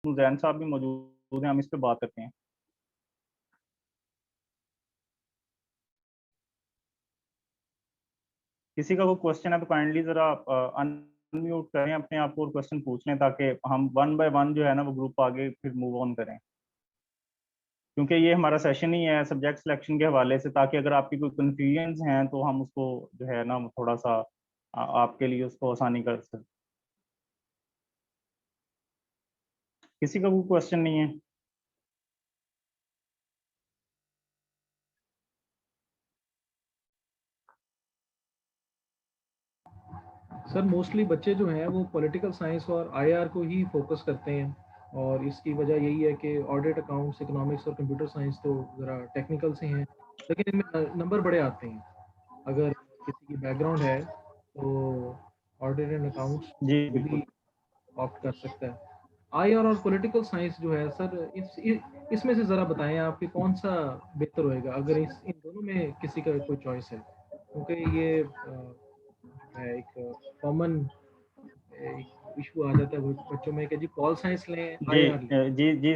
मुजैन साहब भी मौजूद हैं, हम इस पे बात करते हैं। किसी का कोई क्वेश्चन है तो काइंडली जरा अनम्यूट करें अपने आप को और क्वेश्चन पूछ लें, ताकि हम वन बाय वन जो है ना वो ग्रुप आगे फिर मूव ऑन करें, क्योंकि ये हमारा सेशन ही है सब्जेक्ट सिलेक्शन के हवाले से, ताकि अगर आपकी कोई कंफ्यूजन हैं तो हम उसको जो है ना वो थोड़ा सा आपके लिए उसको आसानी कर सकें। किसी का कोई क्वेश्चन नहीं है? सर मोस्टली बच्चे जो हैं वो पॉलिटिकल साइंस और आईआर को ही फोकस करते हैं, और इसकी वजह यही है कि ऑडिट, अकाउंट्स, इकोनॉमिक्स और कंप्यूटर साइंस तो ज़रा टेक्निकल से हैं, लेकिन इनमें नंबर बड़े आते हैं। अगर किसी की बैकग्राउंड है तो ऑडिट एंड अकाउंट्स जी वो बिल्कुल। भी ऑप्ट कर सकता है। आईआर और पॉलिटिकल साइंस जो है सर, इसमें से ज़रा बताएं आप कि कौन सा बेहतर होएगा अगर इन दोनों में किसी का कोई चॉइस है, क्योंकि ये जो है एक कॉमन इशू आ जाता है बच्चों में कि जी पॉल साइंस लें, जी आईआर लें। जी जी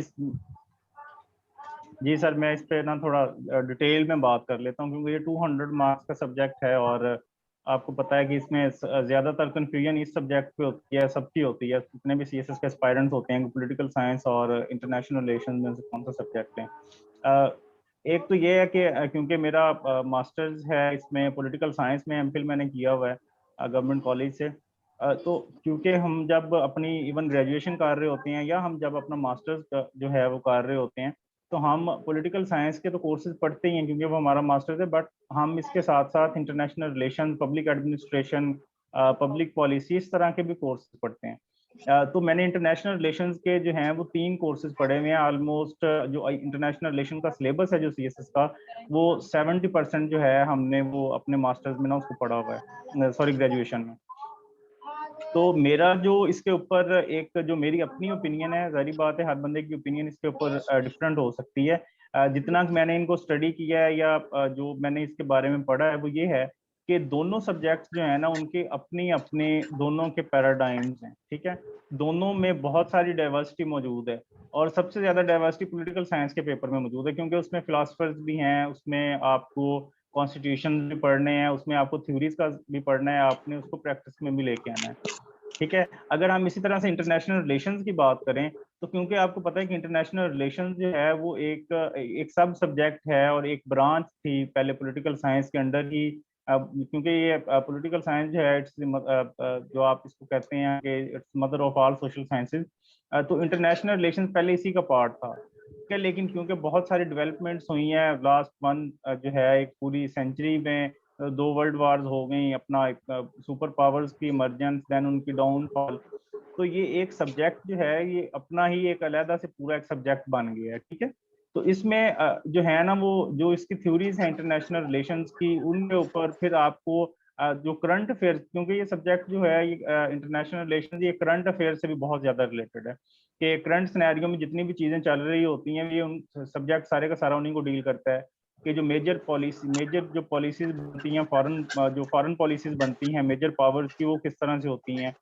जी सर, मैं इस पे ना थोड़ा डिटेल में बात कर लेता हूँ, क्योंकि ये 200 मार्क्स का सब्जेक्ट है और आपको पता है कि इसमें ज़्यादातर कन्फ्यूजन इस सब्जेक्ट पे होती है, सबकी होती है, जितने भी सीएसएस के एस्पायरेंट्स होते हैं, पॉलिटिकल साइंस और इंटरनेशनल रिलेशन में से कौन सा सब्जेक्ट है। एक तो ये है कि क्योंकि मेरा मास्टर्स है इसमें पॉलिटिकल साइंस में, एमफिल मैंने किया हुआ है गवर्नमेंट कॉलेज से। तो क्योंकि हम जब अपनी इवन ग्रेजुएशन कर रहे होते हैं या हम जब अपना मास्टर्स जो है वो कर रहे होते हैं, तो हम पॉलिटिकल साइंस के तो कोर्सेज पढ़ते ही हैं क्योंकि वो हमारा मास्टर्स है, बट हम इसके साथ साथ international relation, public administration, public policy, इस तरह के भी कोर्सेज पढ़ते हैं। तो मैंने इंटरनेशनल रिलेशंस के जो हैं वो 3 कोर्सेज पढ़े हुए हैं ऑलमोस्ट। जो इंटरनेशनल रिलेशन का सिलेबस है जो सीएसएस का, वो 70% जो है हमने वो अपने मास्टर्स में ना उसको पढ़ा हुआ है, सॉरी ग्रेजुएशन में। तो मेरा जो इसके ऊपर एक जो मेरी अपनी ओपिनियन है, जारी बात है हर बंदे की ओपिनियन इसके ऊपर डिफरेंट हो सकती है। जितना मैंने इनको स्टडी किया है या जो मैंने इसके बारे में पढ़ा है वो ये है कि दोनों सब्जेक्ट्स जो है ना उनके अपनी अपने दोनों के पैराडाइम्स हैं, ठीक है। दोनों में बहुत सारी डाइवर्सिटी मौजूद है, और सबसे ज्यादा डाइवर्सिटी पॉलिटिकल साइंस के पेपर में मौजूद है, क्योंकि उसमें फिलोसफर्स भी हैं, उसमें आपको कॉन्स्टिट्यूशन भी पढ़ने हैं, उसमें आपको थ्योरीज का भी पढ़ना है, आपने उसको प्रैक्टिस में भी लेके आना है, ठीक है। अगर हम इसी तरह से इंटरनेशनल रिलेशंस की बात करें, तो क्योंकि आपको पता है कि इंटरनेशनल रिलेशंस जो है वो एक एक सब सब्जेक्ट है और एक ब्रांच थी पहले पॉलिटिकल साइंस के अंडर ही। क्योंकि ये पॉलिटिकल साइंस जो है इट्स जो आप इसको कहते हैं कि it's mother of all social sciences, तो इंटरनेशनल रिलेशंस पहले इसी का पार्ट था, ठीक है। लेकिन क्योंकि बहुत सारी डेवलपमेंट्स हुई हैं लास्ट वन जो है एक पूरी सेंचुरी में, 2 वर्ल्ड वार्स हो गई, अपना एक सुपर पावर्स की इमरजेंस, देन उनकी डाउनफॉल, तो ये एक सब्जेक्ट जो है ये अपना ही एक अलहदा से पूरा एक सब्जेक्ट बन गया है, ठीक है। तो इसमें जो है ना वो जो इसकी थ्योरीज हैं इंटरनेशनल रिलेशंस की, उनके ऊपर फिर आपको जो करंट अफेयर, क्योंकि ये सब्जेक्ट जो है ये इंटरनेशनल रिलेशन, ये करंट अफेयर से भी बहुत ज्यादा रिलेटेड है, कि करंट सिनेरियो में जितनी भी चीजें चल रही होती हैं ये उन सब्जेक्ट सारे का सारा उन्हीं को डील करता है, कि जो मेजर जो पॉलिसीज बनती हैं, जो फॉरेन पॉलिसीज बनती हैं मेजर पावर्स की, वो किस तरह से होती हैं,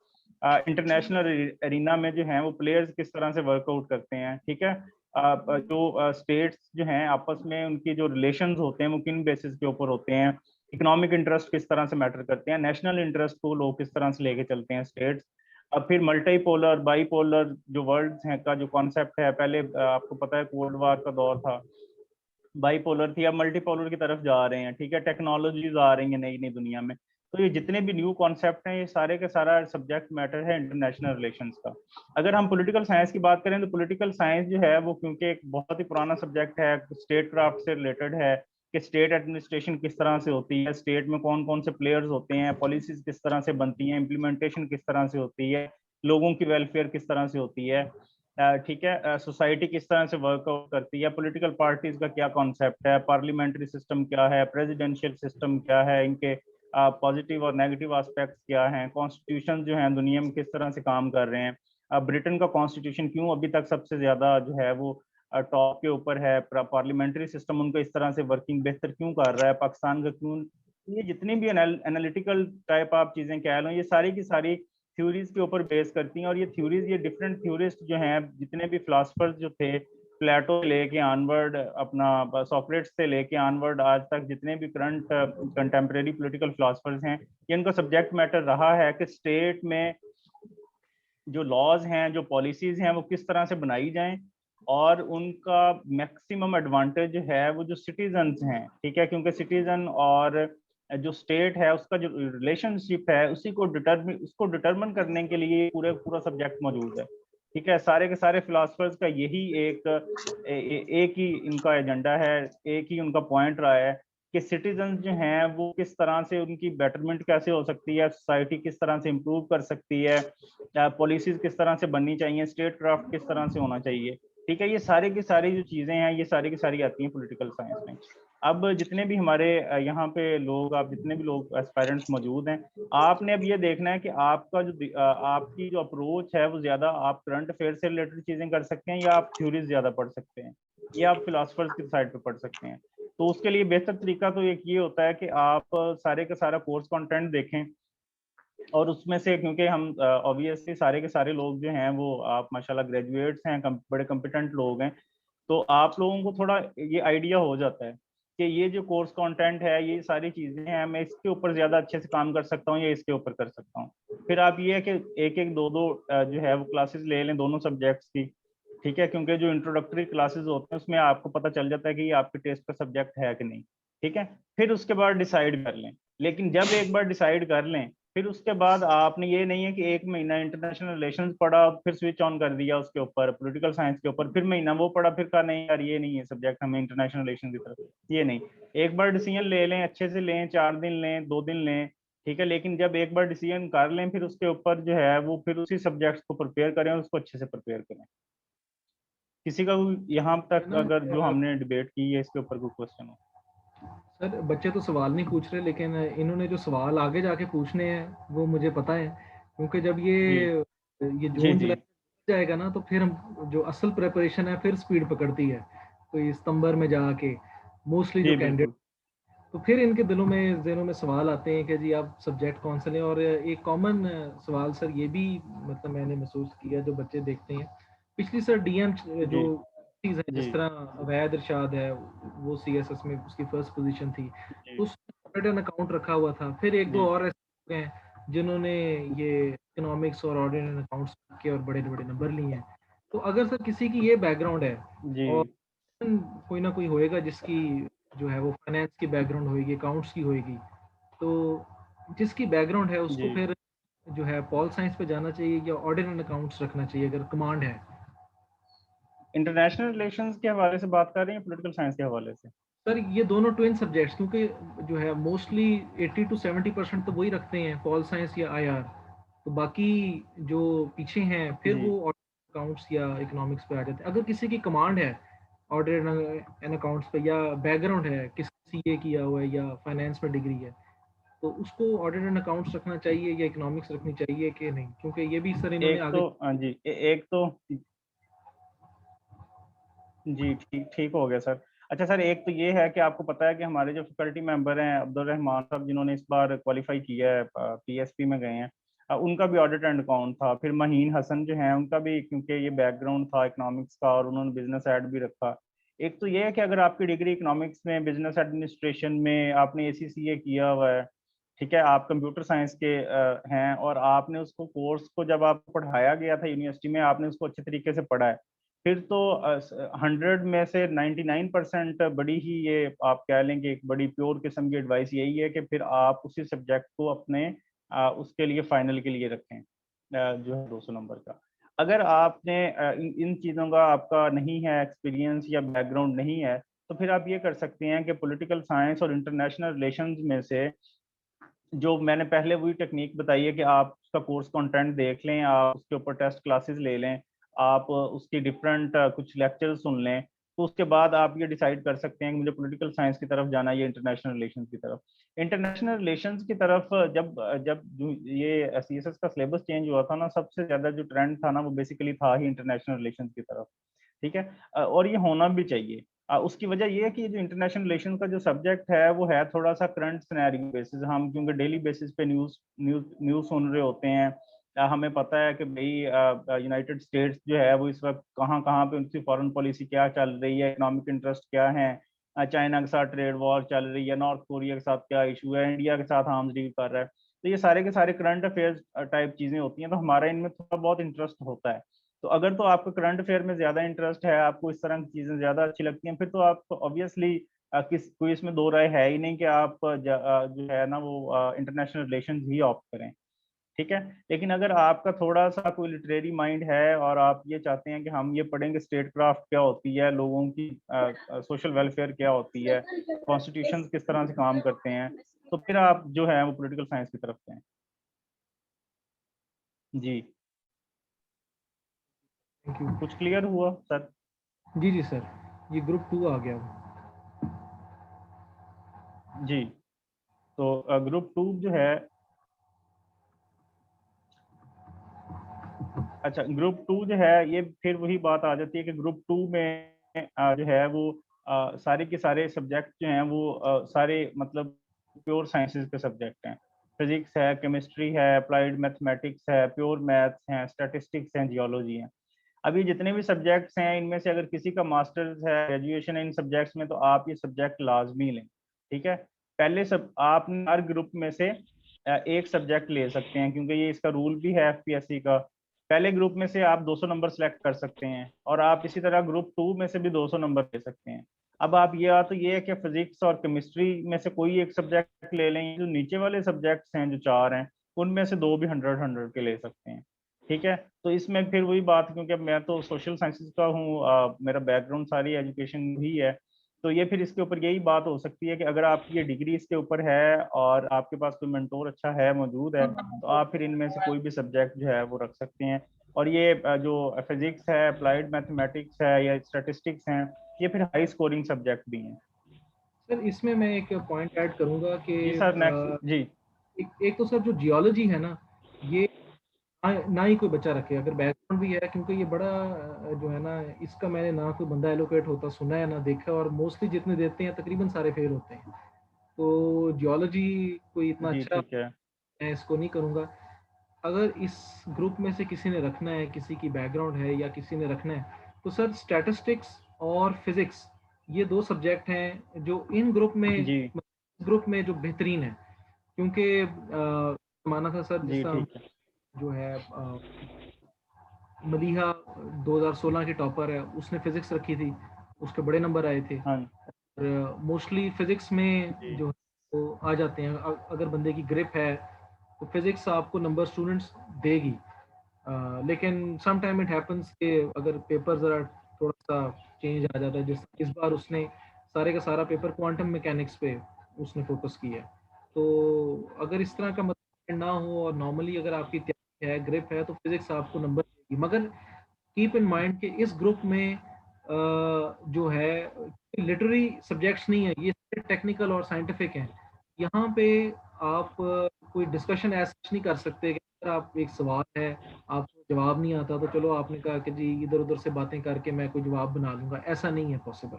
इंटरनेशनल एरिना में जो है वो प्लेयर्स किस तरह से वर्कआउट करते हैं, ठीक है। जो स्टेट्स जो हैं आपस में उनकी जो रिलेशंस होते हैं वो किन बेसिस के ऊपर होते हैं, इकोनॉमिक इंटरेस्ट किस तरह से मैटर करते हैं, नेशनल इंटरेस्ट को लोग किस तरह से लेके चलते हैं स्टेट्स। अब फिर मल्टीपोलर बाईपोलर जो वर्ल्ड हैं का जो कॉन्सेप्ट है, पहले आपको पता है कोल्ड वार का दौर था, बाईपोलर थी, अब मल्टीपोलर की तरफ जा रहे हैं, ठीक है। टेक्नोलॉजीज आ रही हैं नई नई दुनिया में, तो ये जितने भी न्यू कॉन्सेप्ट हैं ये सारे के सारा सब्जेक्ट मैटर है इंटरनेशनल रिलेशंस का। अगर हम पॉलिटिकल साइंस की बात करें तो पॉलिटिकल साइंस जो है वो क्योंकि एक बहुत ही पुराना सब्जेक्ट है, स्टेट क्राफ्ट से रिलेटेड है, कि स्टेट एडमिनिस्ट्रेशन किस तरह से होती है, स्टेट में कौन कौन से प्लेयर्स होते हैं, पॉलिसीज किस तरह से बनती हैं, इम्प्लीमेंटेशन किस तरह से होती है, लोगों की वेलफेयर किस तरह से होती है, ठीक है, सोसाइटी किस तरह से वर्कआउट करती है, पॉलिटिकल पार्टीज का क्या कॉन्सेप्ट है, पार्लियामेंट्री सिस्टम क्या है, प्रेसिडेंशियल सिस्टम क्या है, इनके पॉजिटिव और नेगेटिव एस्पेक्ट्स क्या हैं, कॉन्स्टिट्यूशन जो है दुनिया में किस तरह से काम कर रहे हैं, ब्रिटेन का कॉन्स्टिट्यूशन क्यों अभी तक सबसे ज्यादा जो है वो टॉप के ऊपर है, पार्लियामेंट्री सिस्टम उनका इस तरह से वर्किंग बेहतर क्यों कर रहा है, पाकिस्तान का क्यों, ये जितनी भी एनालिटिकल टाइप आप चीजें कह लो, ये सारी की सारी थ्योरीज के ऊपर बेस करती हैं, और ये थ्योरीज, ये डिफरेंट थ्योरिस्ट जो हैं, जितने भी फिलासफर्स जो थे, प्लेटो लेके आनवर्ड, अपना सॉक्रेट्स से लेके आनवर्ड आज तक जितने भी करंट कंटेम्प्रेरी पॉलिटिकल फिलासफर्स हैं, ये इनका सब्जेक्ट मैटर रहा है कि स्टेट में जो लॉज हैं, जो पॉलिसीज हैं, वो किस तरह से बनाई जाएं, और उनका मैक्सिमम एडवांटेज है वो जो सिटीजन्स हैं, ठीक है, क्योंकि सिटीजन और जो स्टेट है उसका जो रिलेशनशिप है उसी को डिटरमिन करने के लिए पूरा सब्जेक्ट मौजूद है, ठीक है। सारे के सारे फिलासफर्स का यही एक ही इनका एजेंडा है, एक ही उनका पॉइंट रहा है कि सिटीजन जो हैं वो किस तरह से, उनकी बेटरमेंट कैसे हो सकती है, सोसाइटी किस तरह से इम्प्रूव कर सकती है, पॉलिसीज किस तरह से बननी चाहिए, स्टेट क्राफ्ट किस तरह से होना चाहिए, ठीक है। ये सारी की सारी जो चीजें हैं, ये सारी की सारी आती हैं पॉलिटिकल साइंस में। अब जितने भी हमारे यहाँ पे लोग, आप जितने भी लोग एस्पायरेंट्स मौजूद हैं, आपने अब ये देखना है कि आपका जो आपकी जो अप्रोच है वो ज्यादा आप करंट अफेयर से रिलेटेड चीजें कर सकते हैं, या आप थ्योरीज ज्यादा पढ़ सकते हैं, या आप फिलासफर्स की साइड पे पढ़ सकते हैं। तो उसके लिए बेहतर तरीका तो एक ये होता है कि आप सारे का सारा कोर्स कंटेंट देखें, और उसमें से, क्योंकि हम ऑब्वियसली सारे के सारे लोग जो हैं वो आप माशाल्लाह ग्रेजुएट्स हैं, बड़े कॉम्पिटेंट लोग हैं, तो आप लोगों को थोड़ा ये आइडिया हो जाता है कि ये जो कोर्स कंटेंट है, ये सारी चीजें हैं, मैं इसके ऊपर ज्यादा अच्छे से काम कर सकता हूँ या इसके ऊपर कर सकता हूँ। फिर आप ये है कि एक एक दो दो जो है वो क्लासेस ले लें दोनों सब्जेक्ट्स की, ठीक है, क्योंकि जो इंट्रोडक्टरी क्लासेस होते हैं उसमें आपको पता चल जाता है कि ये आपके टेस्ट का सब्जेक्ट है कि नहीं, ठीक है। फिर उसके बाद डिसाइड कर लें, लेकिन जब एक बार डिसाइड कर लें, फिर उसके बाद आपने, ये नहीं है कि एक महीना इंटरनेशनल रिलेशंस पढ़ा फिर स्विच ऑन कर दिया उसके ऊपर, पॉलिटिकल साइंस के ऊपर, फिर महीना वो पढ़ा, फिर कहा नहीं यार ये नहीं है सब्जेक्ट हमें इंटरनेशनल रिलेशन की तरफ, ये नहीं। एक बार डिसीजन ले लें, अच्छे से लें, 4 दिन लें, 2 दिन लें, ठीक है, लेकिन जब एक बार डिसीजन कर लें, फिर उसके ऊपर जो है वो फिर उसी सब्जेक्ट को प्रिपेयर करें और उसको अच्छे से प्रिपेयर करें। किसी का यहाँ है तक ना। अगर जो हमने डिबेट की है इसके ऊपर कोई क्वेश्चन हो? सर बच्चे तो सवाल नहीं पूछ रहे, लेकिन इन्होंने जो सवाल आगे जाके पूछने हैं वो मुझे पता है, क्योंकि जब जी ये जी जून जी जुलाई जाएगा ना, तो फिर हम जो असल प्रिपरेशन है फिर स्पीड पकड़ती है, तो ये सितंबर में जाके मोस्टली जो जी कैंडिडेट, बिल्कुल। तो फिर इनके दिलों में जहनों में सवाल आते हैं कि जी आप सब्जेक्ट कौन सा लें। और एक कॉमन सवाल सर ये भी मतलब मैंने महसूस किया, जो बच्चे देखते हैं पिछली सर डीएम जो जी चीज़ है, जी जिस तरह अवैध इरशाद है, वो सीएसएस में उसकी फर्स्ट पोजीशन थी, जी तो उसने ऑडिट अकाउंट रखा हुआ था। फिर एक दो जी और ऐसे हैं जिन्होंने ये इकोनॉमिक्स और ऑडिट एंड अकाउंट्स के और बड़े बड़े नंबर लिए हैं। तो अगर सर किसी की ये बैकग्राउंड है, जी और कोई ना कोई होएगा जिसकी जो है वो फाइनेंस की बैकग्राउंड होएगी, अकाउंट्स की होएगी, तो जिसकी बैकग्राउंड है उसको जी। फिर जो है पॉल साइंस पे जाना चाहिए या ऑडिट एंड अकाउंट्स रखना चाहिए अगर कमांड है? इंटरनेशनल रिलेशंस के हवाले से बात कर रहे हैं, पॉलिटिकल साइंस के हवाले से? सर ये दोनों ट्विन सब्जेक्ट्स, क्योंकि जो है मोस्टली 80 to 70% तो वही रखते हैं, पॉल साइंस या आईआर, तो बाकी जो पीछे हैं फिर जी वो अकाउंट्स या इकोनॉमिक्स पे आ जाते हैं। अगर किसी की कमांड है ऑडिट एंड अकाउंट्स पे, या बैकग्राउंड है, किसी सीए किया हुआ है या फाइनेंस में डिग्री है, तो उसको ऑडिट एंड अकाउंट्स रखना चाहिए या इकोनॉमिक्स रखनी चाहिए कि नहीं? क्योंकि ये भी सर इन्होंने एक आगे। तो हाँ जी, एक तो जी ठीक ठीक हो गया सर। अच्छा सर, एक तो ये है कि आपको पता है कि हमारे जो फैकल्टी मेंबर हैं अब्दुल रहमान साहब, जिन्होंने इस बार क्वालिफाई किया है, पीएसपी में गए हैं, उनका भी ऑडिट एंड अकाउंट था। फिर महीन हसन जो है उनका भी, क्योंकि ये बैकग्राउंड था इकोनॉमिक्स का और उन्होंने बिजनेस एड भी रखा। एक तो ये है कि अगर आपकी डिग्री इकोनॉमिक्स में, बिजनेस एडमिनिस्ट्रेशन में, आपने एसीसीए किया हुआ है, ठीक है, आप कंप्यूटर साइंस के हैं, और आपने उसको कोर्स को जब आपको पढ़ाया गया था यूनिवर्सिटी में, आपने उसको अच्छे तरीके से पढ़ा है, फिर तो 100 में से 99% बड़ी ही, ये आप कह लें कि एक बड़ी प्योर किस्म की एडवाइस यही है कि फिर आप उसी सब्जेक्ट को अपने उसके लिए फाइनल के लिए रखें, जो है 200 नंबर का। अगर आपने इन चीज़ों का आपका नहीं है एक्सपीरियंस या बैकग्राउंड नहीं है, तो फिर आप ये कर सकते हैं कि पॉलिटिकल साइंस और इंटरनेशनल रिलेशंस में से, जो मैंने पहले वही टेक्निक बताई है कि आप उसका कोर्स कंटेंट देख लें, आप उसके ऊपर टेस्ट क्लासेस ले लें, आप उसकी डिफरेंट कुछ लेक्चर सुन लें, तो उसके बाद आप ये डिसाइड कर सकते हैं कि मुझे पॉलिटिकल साइंस की तरफ जाना है या इंटरनेशनल रिलेशंस की तरफ। इंटरनेशनल रिलेशंस की तरफ जब जब ये सीएसएस का सिलेबस चेंज हुआ था ना, सबसे ज़्यादा जो ट्रेंड था ना वो बेसिकली था ही इंटरनेशनल रिलेशंस की तरफ, ठीक है। और ये होना भी चाहिए। उसकी वजह ये है कि जो इंटरनेशनल रिलेशन का जो सब्जेक्ट है वो है थोड़ा सा करंट सिनेरियो बेसिस, हम क्योंकि डेली बेसिस पे न्यूज़ न्यूज़ न्यूज़ सुन रहे होते हैं, हमें पता है कि भाई यूनाइटेड स्टेट्स जो है वो इस वक्त कहाँ कहाँ पे उनकी फॉरेन पॉलिसी क्या चल रही है, इकोनॉमिक इंटरेस्ट क्या है, चाइना के साथ ट्रेड वॉर चल रही है, नॉर्थ कोरिया के साथ क्या इशू है, इंडिया के साथ आर्म्स डील कर रहा है। तो ये सारे के सारे करंट अफेयर्स टाइप चीजें होती हैं, तो हमारा इनमें थोड़ा बहुत इंटरेस्ट होता है। तो अगर तो आपको करंट अफेयर में ज्यादा इंटरेस्ट है, आपको इस तरह की चीजें ज्यादा अच्छी लगती हैं, फिर तो आप ऑब्वियसली किस कोई इसमें दो राय है ही नहीं कि आप जो है ना वो इंटरनेशनल रिलेशन ही ऑप्ट करें। ठीक है। लेकिन अगर आपका थोड़ा सा कोई लिटरेरी माइंड है और आप ये चाहते हैं कि हम ये पढ़ेंगे स्टेट क्राफ्ट क्या होती है, लोगों की सोशल वेलफेयर क्या होती है, कॉन्स्टिट्यूशन किस तरह से काम करते हैं, तो फिर आप जो है वो पॉलिटिकल साइंस की तरफ से हैं। जी। Thank you. कुछ क्लियर हुआ सर? जी जी सर, ये ग्रुप 2 आ गया। जी। तो ग्रुप टू जो है, अच्छा ग्रुप टू जो है ये फिर वही बात आ जाती है कि ग्रुप टू में जो है वो सारे के सारे सब्जेक्ट जो हैं वो सारे मतलब प्योर साइंसेज के सब्जेक्ट हैं। फिजिक्स है, केमिस्ट्री है, अप्लाइड मैथमेटिक्स है, प्योर मैथ्स हैं, स्टैटिस्टिक्स हैं, जियोलॉजी है। अभी जितने भी सब्जेक्ट्स हैं इनमें से अगर किसी का मास्टर्स है, ग्रेजुएशन है इन सब्जेक्ट्स में, तो आप ये सब्जेक्ट लाजमी लें। ठीक है। पहले सब आप हर ग्रुप में से एक सब्जेक्ट ले सकते हैं, क्योंकि ये इसका रूल भी है एफपीएससी का। पहले ग्रुप में से आप 200 नंबर सेलेक्ट कर सकते हैं, और आप इसी तरह ग्रुप टू में से भी 200 नंबर ले सकते हैं। अब आप ये है कि फिजिक्स और केमिस्ट्री में से कोई एक सब्जेक्ट ले लें, जो नीचे वाले सब्जेक्ट्स हैं जो चार हैं उनमें से दो भी 100 के ले सकते हैं। ठीक है। तो इसमें फिर वही बात, क्योंकि अब मैं तो सोशल साइंसेज का हूँ, मेरा बैकग्राउंड सारी एजुकेशन ही है, तो ये फिर इसके ऊपर यही बात हो सकती है कि अगर आपकी ये डिग्री इसके ऊपर है और आपके पास कोई मेंटोर अच्छा है मौजूद है, तो आप फिर इनमें से कोई भी सब्जेक्ट जो है वो रख सकते हैं। और ये जो फिजिक्स है, अप्लाइड मैथमेटिक्स है या स्टैटिस्टिक्स हैं, ये फिर हाई स्कोरिंग सब्जेक्ट भी हैं। सर इसमें मैं एक पॉइंट ऐड करूंगा कि जी सर, नेक्स्ट जी। एक तो सर जो जियोलॉजी है ना, ये ना ही कोई बच्चा रखे अगर बैकग्राउंड भी है, क्योंकि ये बड़ा जो है ना, इसका मैंने ना कोई बंदा एलोकेट होता सुना है ना देखा, और मोस्टली जितने देते हैं तकरीबन सारे फेल होते हैं। तो जियोलॉजी कोई इतना जी अच्छा ठीक है। मैं इसको नहीं करूंगा। अगर इस ग्रुप में से किसी ने रखना है, किसी की बैकग्राउंड है या किसी ने रखना है, तो सर स्टैटिस्टिक्स और फिजिक्स ये दो सब्जेक्ट हैं जो इन जी ग्रुप में जो बेहतरीन है। क्योंकि माना था सर जी जिसका ठीक है। जो है मदीहा 2016 की टॉपर है, उसने फिजिक्स रखी थी, उसके बड़े नंबर आए थे। हाँ और मोस्टली फिजिक्स में जी जो वो आ जाते हैं, अगर बंदे की ग्रिप है तो फिजिक्स आपको नंबर स्टूडेंट्स देगी। लेकिन सम टाइम इट हैपेंस कि अगर पेपर ज़रा थोड़ा सा चेंज आ जाता है, जिस इस बार उसने सारे का सारा पेपर क्वांटम मैकेनिक्स पे उसने फोकस किया। तो अगर इस तरह का मतलब ना हो और नॉर्मली अगर आपकी तैयारी है, ग्रिप है, तो फिजिक्स आपको नंबर देगी। मगर कीप इन माइंड कि इस ग्रुप में जो है लिटरेरी सब्जेक्ट्स नहीं है, ये टेक्निकल और साइंटिफिक हैं। यहाँ पे आप कोई डिस्कशन ऐसा नहीं कर सकते कि अगर आप एक सवाल है आपको जवाब नहीं आता तो चलो आपने कहा कि जी इधर उधर से बातें करके मैं कोई जवाब बना लूंगा, ऐसा नहीं है पॉसिबल।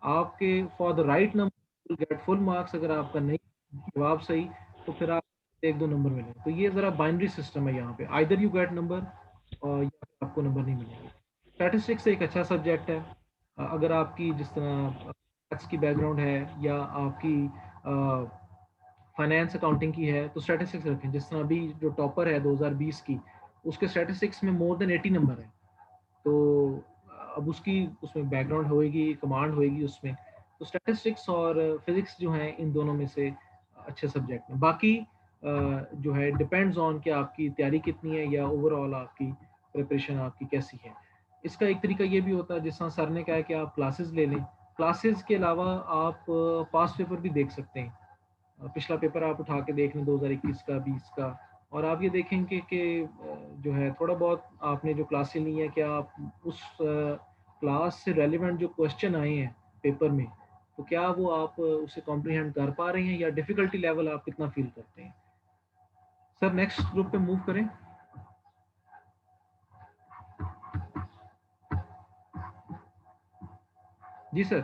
आपके for the right number get full marks. अगर आपका नहीं जवाब सही तो फिर आप एक दो नंबर मिलेंगे। तो ये जरा बाइनरी सिस्टम है यहाँ पे, आइदर यू गेट नंबर और या फिर आपको नंबर नहीं मिलेंगे। स्टैटिस्टिक्स एक अच्छा सब्जेक्ट है। अगर आपकी जिस तरह मैथ्स की बैकग्राउंड है या आपकी फाइनेंस अकाउंटिंग की है तो स्टैटिस्टिक्स रखें। जिस तरह अभी जो टॉपर है 2020 की, उसके स्टैटिस्टिक्स में मोर देन 80 नंबर है। तो अब उसकी उसमें बैकग्राउंड होएगी, कमांड होएगी उसमें। तो स्टैटिस्टिक्स और फिजिक्स जो हैं इन दोनों में से अच्छे सब्जेक्ट हैं। बाकी जो है डिपेंड्स ऑन कि आपकी तैयारी कितनी है या ओवरऑल आपकी प्रिपरेशन आपकी कैसी है। इसका एक तरीका ये भी होता है, जिस तरह सर ने कहा है कि आप क्लासेस ले लें। क्लासेस के अलावा आप पास पेपर भी देख सकते हैं। पिछला पेपर आप उठा के देख लें 2021 का, 20 का, और आप ये देखेंगे कि जो है थोड़ा बहुत आपने जो क्लासें ली हैं, क्या आप उस क्लास से रेलिवेंट जो क्वेश्चन आए हैं पेपर में, तो क्या वो आप उसे कॉम्प्रीहेंड कर पा रहे हैं या डिफिकल्टी लेवल आप कितना फील करते हैं। सर नेक्स्ट ग्रुप पे मूव करें। जी सर।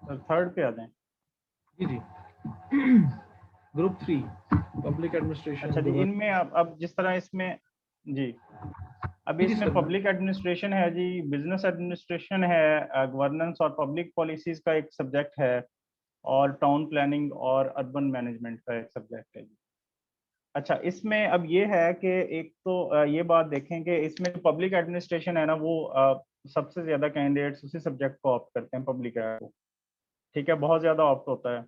थर्ड पे आते हैं। जी जी। Group 3 public administration. अच्छा जी, इनमें अब जिस तरह इसमें जी, अब इसमें पब्लिक एडमिनिस्ट्रेशन है जी, बिजनेस एडमिनिस्ट्रेशन है, गवर्नेंस और पब्लिक पॉलिसीज का एक सब्जेक्ट है, और टाउन प्लानिंग और अर्बन मैनेजमेंट का एक सब्जेक्ट है जी। अच्छा, इसमें अब ये है कि एक तो ये बात देखें कि इसमें जो पब्लिक एडमिनिस्ट्रेशन है ना, वो सबसे ज्यादा कैंडिडेट्स उसी सब्जेक्ट को ऑप्ट करते हैं, पब्लिक को, ठीक है, बहुत ज्यादा ऑप्ट होता है।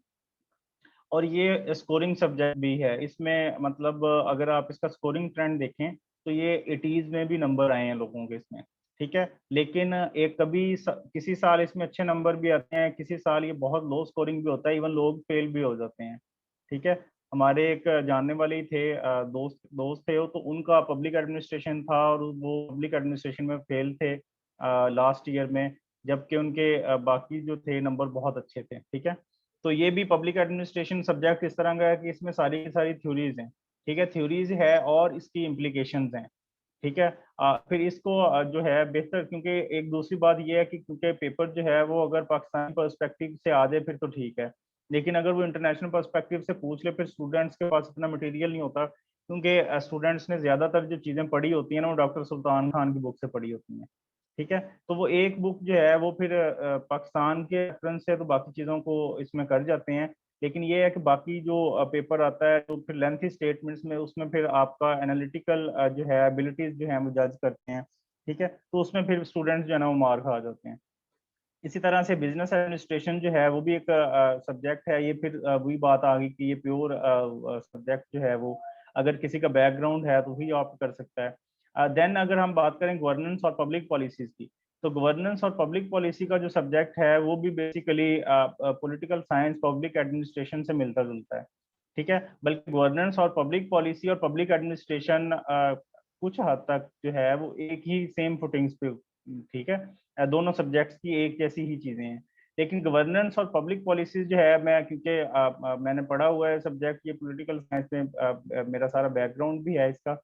और ये स्कोरिंग सब्जेक्ट भी है इसमें, मतलब अगर आप इसका स्कोरिंग ट्रेंड देखें तो ये 80s में भी नंबर आए हैं लोगों के इसमें, ठीक है। लेकिन एक किसी साल इसमें अच्छे नंबर भी आते हैं, किसी साल ये बहुत लो स्कोरिंग भी होता है, इवन लोग फेल भी हो जाते हैं, ठीक है। हमारे एक जानने वाले ही थे, दोस्त दोस्त थे वो, तो उनका पब्लिक एडमिनिस्ट्रेशन था और वो पब्लिक एडमिनिस्ट्रेशन में फेल थे लास्ट ईयर में, जबकि उनके बाकी जो थे नंबर बहुत अच्छे थे, ठीक है। तो ये भी पब्लिक एडमिनिस्ट्रेशन सब्जेक्ट इस तरह का है कि इसमें सारी की सारी थ्योरीज हैं, ठीक है, थ्योरीज है और इसकी इम्प्लीकेशंस हैं, ठीक है। फिर इसको जो है बेहतर, क्योंकि एक दूसरी बात ये है कि क्योंकि पेपर जो है वो अगर पाकिस्तानी पर्सपेक्टिव से आ जाए फिर तो ठीक है, लेकिन अगर वो इंटरनेशनल पर्सपेक्टिव से पूछ ले फिर स्टूडेंट्स के पास इतना मटेरियल नहीं होता, क्योंकि स्टूडेंट्स ने ज्यादातर जो चीजें पढ़ी होती हैं ना वो डॉक्टर सुल्तान खान की बुक से पढ़ी होती हैं, ठीक है। तो वो एक बुक जो है वो फिर पाकिस्तान के रेफरेंस से तो बाकी चीज़ों को इसमें कर जाते हैं, लेकिन ये है कि बाकी जो पेपर आता है तो फिर लेंथी स्टेटमेंट्स में उसमें फिर आपका एनालिटिकल जो है एबिलिटीज जो है वो जज करते हैं, ठीक है। तो उसमें फिर स्टूडेंट्स जो है ना वो मार खा जाते हैं। इसी तरह से बिजनेस एडमिनिस्ट्रेशन जो है वो भी एक सब्जेक्ट है, ये फिर वही बात आ गई कि ये प्योर सब्जेक्ट जो है वो अगर किसी का बैकग्राउंड है तो ही ऑप्ट कर सकता है। देन अगर हम बात करें गवर्नेंस और पब्लिक पॉलिसीज की, तो गवर्नेंस और पब्लिक पॉलिसी का जो सब्जेक्ट है वो भी basically political science public administration से मिलता जुलता है, ठीक है। बल्कि गवर्नेंस और पब्लिक पॉलिसी और पब्लिक एडमिनिस्ट्रेशन कुछ हद तक जो है वो एक ही सेम फुटिंग्स पे, ठीक है, दोनों सब्जेक्ट्स की एक जैसी ही चीजें हैं। लेकिन गवर्नेंस और पब्लिक पॉलिसीज जो है, मैं क्योंकि मैंने पढ़ा हुआ है सब्जेक्ट ये पॉलिटिकल साइंस में, मेरा सारा बैकग्राउंड भी है इसका,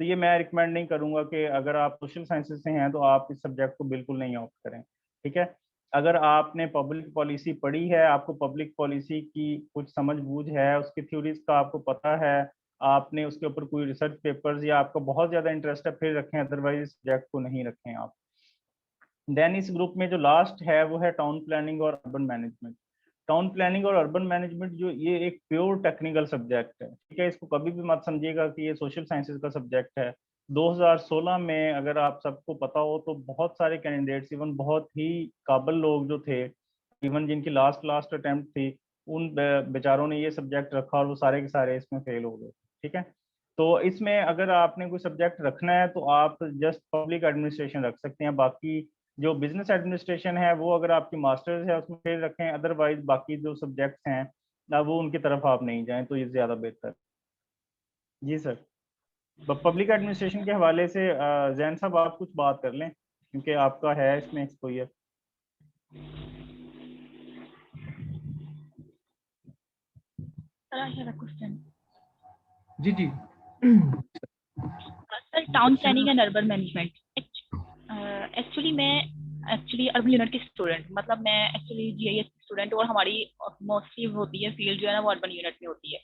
तो ये मैं रिकमेंड नहीं करूंगा कि अगर आप सोशल साइंसेज से हैं तो आप इस सब्जेक्ट को बिल्कुल नहीं ऑप्ट करें, ठीक है। अगर आपने पब्लिक पॉलिसी पढ़ी है, आपको पब्लिक पॉलिसी की कुछ समझ बूझ है, उसकी थ्योरीज का आपको पता है, आपने उसके ऊपर कोई रिसर्च पेपर्स या आपका बहुत ज्यादा इंटरेस्ट है, फिर रखें, अदरवाइज सब्जेक्ट को नहीं रखें आप। देन इस ग्रुप में जो लास्ट है वो है टाउन प्लानिंग और अर्बन मैनेजमेंट। टाउन प्लानिंग और अर्बन मैनेजमेंट जो ये एक प्योर टेक्निकल सब्जेक्ट है, ठीक है, इसको कभी भी मत समझिएगा कि ये सोशल साइंसेज का सब्जेक्ट है। 2016 में अगर आप सबको पता हो तो बहुत सारे कैंडिडेट्स, इवन बहुत ही काबिल लोग जो थे, इवन जिनकी लास्ट लास्ट अटेम्प्ट थी, उन बेचारों ने ये सब्जेक्ट रखा और वो सारे के सारे इसमें फेल हो गए, ठीक है। तो इसमें अगर आपने कोई सब्जेक्ट रखना है तो आप जस्ट पब्लिक एडमिनिस्ट्रेशन रख सकते हैं, बाकी जो बिजनेस एडमिनिस्ट्रेशन है वो अगर आपकी मास्टर्स है उसमें फिर रखें, अदरवाइज बाकी जो सब्जेक्ट्स हैं ना वो उनकी तरफ आप नहीं जाएं तो ये ज़्यादा बेहतर। जी सर, पब्लिक एडमिनिस्ट्रेशन के हवाले से जैन साहब आप कुछ बात कर लें क्योंकि आपका है इसमें एक्सपोजर। क्वेश्चन जी जी sir, town planning and urban management. Actually urban unit की स्टूडेंट, मतलब मैं एक्चुअली जीआईएस स्टूडेंट, और हमारी मोस्टली होती है फील्ड जो है ना वो अर्बन यूनिट में होती है।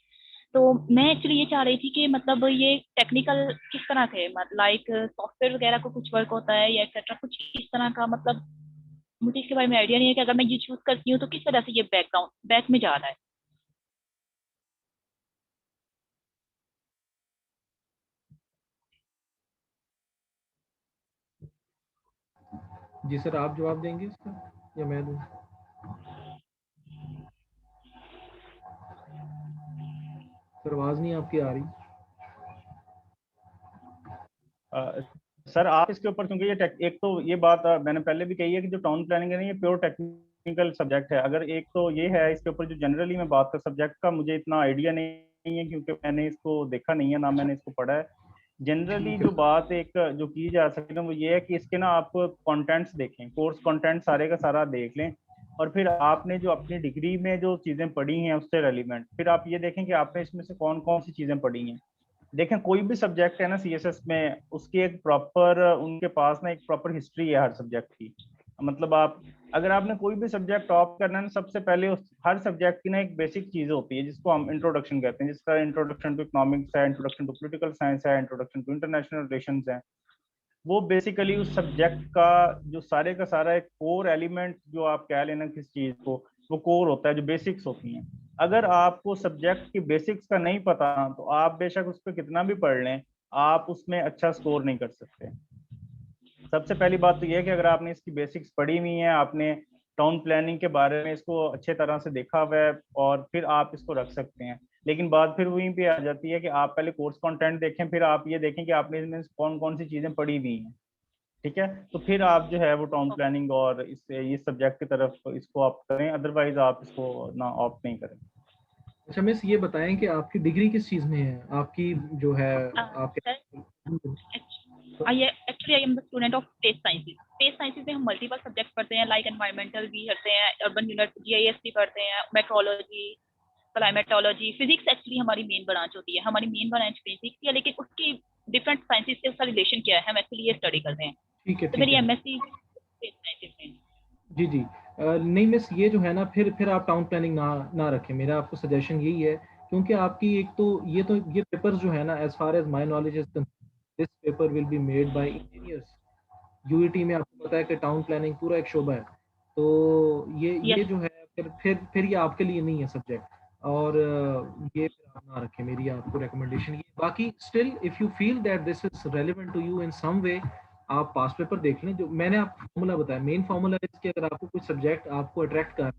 तो मैं एक्चुअली ये चाह रही थी कि मतलब ये टेक्निकल किस तरह के, मतलब लाइक सॉफ्टवेयर वगैरह को कुछ वर्क होता है या एक्सेट्रा कुछ इस तरह का, मतलब मुझे इसके बारे में आइडिया नहीं है कि अगर मैं ये चूज करती हूँ तो किस तरह से ये बैक में जा रहा है। जी सर, आप जवाब देंगे इसका या मैं दूं? सर आवाज नहीं आपकी आ रही। सर आप इसके ऊपर, क्योंकि ये एक तो ये बात मैंने पहले भी कही है कि जो टाउन प्लानिंग है ना ये प्योर टेक्निकल सब्जेक्ट है। अगर एक तो ये है इसके ऊपर जो जनरली मैं बात कर, सब्जेक्ट का मुझे इतना आइडिया नहीं है क्योंकि मैंने इसको देखा नहीं है ना मैंने इसको पढ़ा है। जनरली जो बात एक जो की जा सकती है वो ये है कि इसके ना आप कंटेंट्स देखें, कोर्स कंटेंट सारे का सारा देख लें, और फिर आपने जो अपनी डिग्री में जो चीज़ें पढ़ी हैं उससे रेलिवेंट फिर आप ये देखें कि आपने इसमें से कौन कौन सी चीज़ें पढ़ी हैं। देखें कोई भी सब्जेक्ट है ना सीएसएस में, उसकी एक प्रॉपर उनके पास ना एक प्रॉपर हिस्ट्री है हर सब्जेक्ट की, मतलब आप अगर आपने कोई भी सब्जेक्ट ऑप्ट करना है ना, सबसे पहले उस हर सब्जेक्ट की ना एक बेसिक चीज होती है जिसको हम इंट्रोडक्शन कहते हैं, जिसका इंट्रोडक्शन टू इकोनॉमिक्स है, इंट्रोडक्शन टू पॉलिटिकल साइंस है, इंट्रोडक्शन टू इंटरनेशनल रिलेशंस है। वो बेसिकली उस सब्जेक्ट का जो सारे का सारा एक कोर एलिमेंट, जो आप कह लेना किस चीज को, वो कोर होता है, जो बेसिक्स होती हैं। अगर आपको सब्जेक्ट की बेसिक्स का नहीं पता तो आप बेशक उस पर कितना भी पढ़ लें, आप उसमें अच्छा स्कोर नहीं कर सकते। सबसे पहली बात तो यह है कि अगर आपने इसकी बेसिक्स पढ़ी हुई है, आपने टाउन प्लानिंग के बारे में इसको अच्छे तरह से देखा हुआ है, और फिर आप इसको रख सकते हैं। लेकिन बात फिर वहीं पे आ जाती है कि आप पहले कोर्स कंटेंट देखें, फिर आप ये देखें कि आपने इसमें कौन कौन सी चीजें पढ़ी हुई हैं। ठीक है, तो फिर आप जो है वो टाउन प्लानिंग और इस सब्जेक्ट की तरफ इसको ऑप्ट करें, अदरवाइज आप इसको ना ऑप्ट नहीं करें। अच्छा मिस, ये बताएं कि आपकी डिग्री किस चीज में है, आपकी जो है आपके actually I am the student of space sciences. Space sciences में हम मल्टीपल सब्जेक्ट पढ़ते हैं, लाइक एनवायरमेंटल भी करते हैं, अर्बन यूनिट जीआईएस भी पढ़ते हैं, मेट्रोलॉजी, क्लाइमेटोलॉजी, फिजिक्स एक्चुअली हमारी मेन ब्रांच होती है। हमारी मेन ब्रांच फिजिक्स है, लेकिन उसकी डिफरेंट साइंसेज से उसका रिलेशन क्या है, हम एक्चुअली ये स्टडी करते हैं। ठीक है तो ठीक मेरी है। एमएससी स्पेस साइंसेज में। जी जी। नहीं मिस, ये जो है ना, फिर आप टाउन प्लानिंग ना रखें, मेरा आपको सजेशन यही है। क्योंकि आपकी एक तो ये पेपर्स जो है ना, as far as my knowledge is, this paper will be made by engineers. UET में आपको पता है कि टाउन प्लानिंग पूरा एक शोबा है। तो ये यस। जो है, फिर ये आपके लिए नहीं है सब्जेक्ट। और ये फिर आप ना रखें, मेरी आपको रिकमेंडेशन ये। बाकी still if you feel that this is relevant to you in some way, आप पास पेपर देख लें। जो मैंने आपको फॉर्मूला बताया, मेन फॉर्मूला है कि अगर आपको कोई सब्जेक्ट आपको अट्रैक्ट कर,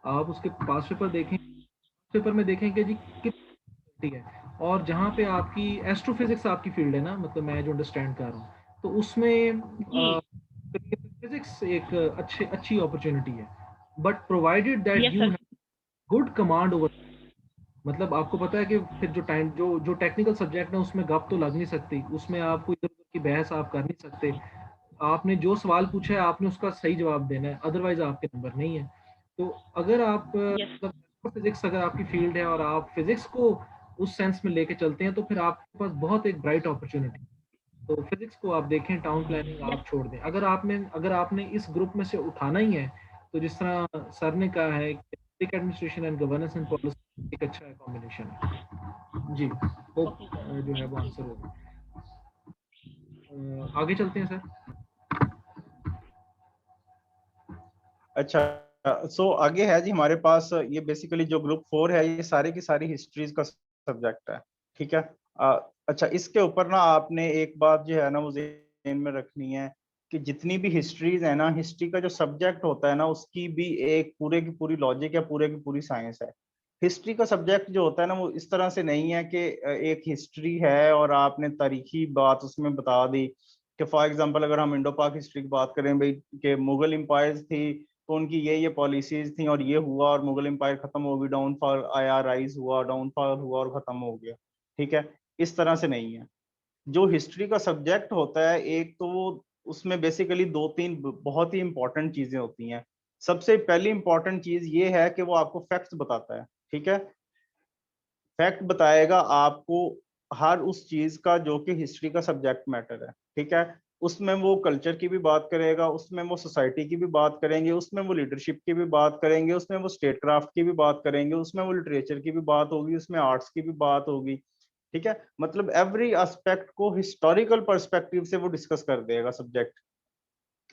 आप उसके पास पेपर देखें। पेपर में देखें कि जी कितनी है। और जहाँ पे आपकी एस्ट्रोफिजिक्स आपकी फील्ड है ना, मतलब मैं जो अंडरस्टैंड कर रहा हूँ, तो उसमें जी। फिजिक्स एक अच्छी अपॉर्चुनिटी है। But provided that yes you sir. Have good command over. मतलब आपको पता है कि फिर जो टेक्निकल सब्जेक्ट है उसमें गप तो लग नहीं सकती, उसमें आपको इधर उधर की बहस आप कर नहीं सकते। आपने जो सवाल पूछा है आपने उसका सही जवाब देना है, अदरवाइज आपके नंबर नहीं है। तो अगर आप यस। मतलब फिजिक्स अगर आपकी फील्ड है और आप फिजिक्स को उस सेंस में लेके चलते हैं, तो फिर आपके पास बहुत एक ब्राइट अपॉर्चुनिटी। तो फिजिक्स को आप देखें, टाउन प्लानिंग आप यस। छोड़ दें। अगर आपने इस ग्रुप में से उठाना ही है, तो जिस तरह सर ने कहा है, public administration and governance and policy एक अच्छा कॉम्बिनेशन है। जी, होप ओके सर, जो है थैंक वो यू। आंसर होगा। आगे चलते हैं सर। अच्छा, सो आगे है जी हमारे पास, ये बेसिकली जो ग्रुप 4 है, ये सारी की सारी हिस्ट्रीज का सब्जेक्ट है। ठीक है। अच्छा, इसके ऊपर ना आपने एक बात जो है ना वो ज़हन में रखनी है कि जितनी भी हिस्ट्रीज है ना, हिस्ट्री का जो सब्जेक्ट होता है ना, उसकी भी एक पूरे की पूरी लॉजिक है, पूरे की पूरी साइंस है। हिस्ट्री का सब्जेक्ट जो होता है ना, वो इस तरह से नहीं है कि एक हिस्ट्री है और आपने तारीखी बात उसमें बता दी। कि फॉर एग्जांपल अगर हम इंडो पाक हिस्ट्री की बात करें भाई, कि मुगल एम्पायर्स थी तो उनकी ये पॉलिसीज थी और ये हुआ और मुगल एम्पायर खत्म हो गई, डाउनफॉल आया, राइज हुआ, डाउनफॉल हुआ और खत्म हो गया। ठीक है, इस तरह से नहीं है। जो हिस्ट्री का सब्जेक्ट होता है, एक तो वो उसमें बेसिकली दो तीन बहुत ही इंपॉर्टेंट चीजें होती हैं। सबसे पहली इंपॉर्टेंट चीज ये है कि वो आपको फैक्ट्स बताता है। ठीक है, फैक्ट बताएगा आपको हर उस चीज का जो कि हिस्ट्री का सब्जेक्ट मैटर है। ठीक है, उसमें वो कल्चर की भी बात करेगा, उसमें वो सोसाइटी की भी बात करेंगे, उसमें वो लीडरशिप की भी बात करेंगे, उसमें वो स्टेट क्राफ्ट की भी बात करेंगे, उसमें वो लिटरेचर की भी बात होगी, उसमें आर्ट्स की भी बात होगी। ठीक है, मतलब एवरी एस्पेक्ट को हिस्टोरिकल पर्सपेक्टिव से वो डिस्कस कर देगा सब्जेक्ट।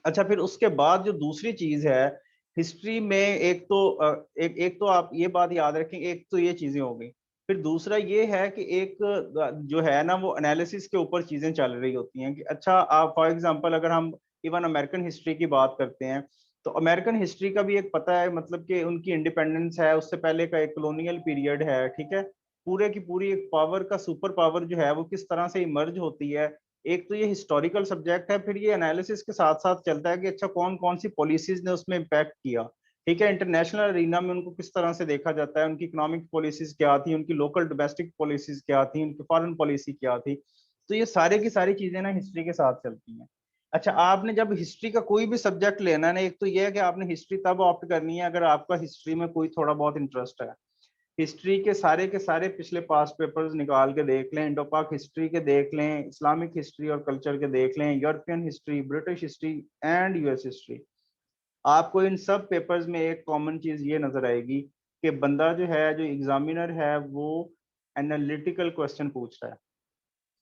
अच्छा, फिर उसके बाद जो दूसरी चीज है हिस्ट्री में, एक तो आप ये बात याद रखें, एक तो ये चीजें हो गई। फिर दूसरा ये है कि एक जो है ना वो एनालिसिस के ऊपर चीजें चल रही होती हैं कि अच्छा, आप फॉर एग्जांपल अगर हम इवन अमेरिकन हिस्ट्री की बात करते हैं, तो अमेरिकन हिस्ट्री का भी एक पता है, मतलब कि उनकी इंडिपेंडेंस है, उससे पहले का एक कॉलोनियल पीरियड है। ठीक है, पूरे की पूरी एक पावर का सुपर पावर जो है वो किस तरह से इमर्ज होती है। एक तो ये हिस्टोरिकल सब्जेक्ट है, फिर ये एनालिसिस के साथ साथ चलता है कि अच्छा कौन कौन सी पॉलिसीज ने उसमें इम्पैक्ट किया। ठीक है, इंटरनेशनल अरीना में उनको किस तरह से देखा जाता है, उनकी इकोनॉमिक पॉलिसीज क्या थी, उनकी लोकल डोमेस्टिक पॉलिसीज क्या थी, उनकी फॉरेन पॉलिसी क्या थी। तो ये सारे की सारी चीजें ना हिस्ट्री के साथ चलती हैं। अच्छा, आपने जब हिस्ट्री का कोई भी सब्जेक्ट लेना है ना, एक तो ये है कि आपने हिस्ट्री तब ऑप्ट करनी है अगर आपका हिस्ट्री में कोई थोड़ा बहुत इंटरेस्ट है। हिस्ट्री के सारे पिछले पास्ट पेपर्स निकाल के देख लें, इंडो पाक हिस्ट्री के देख लें, इस्लामिक हिस्ट्री और कल्चर के देख लें, European history, British history and US history. आपको इन सब पेपर्स में एक कॉमन चीज ये नजर आएगी कि बंदा जो है, जो एग्जामिनर है, वो एनालिटिकल क्वेश्चन पूछ रहा है।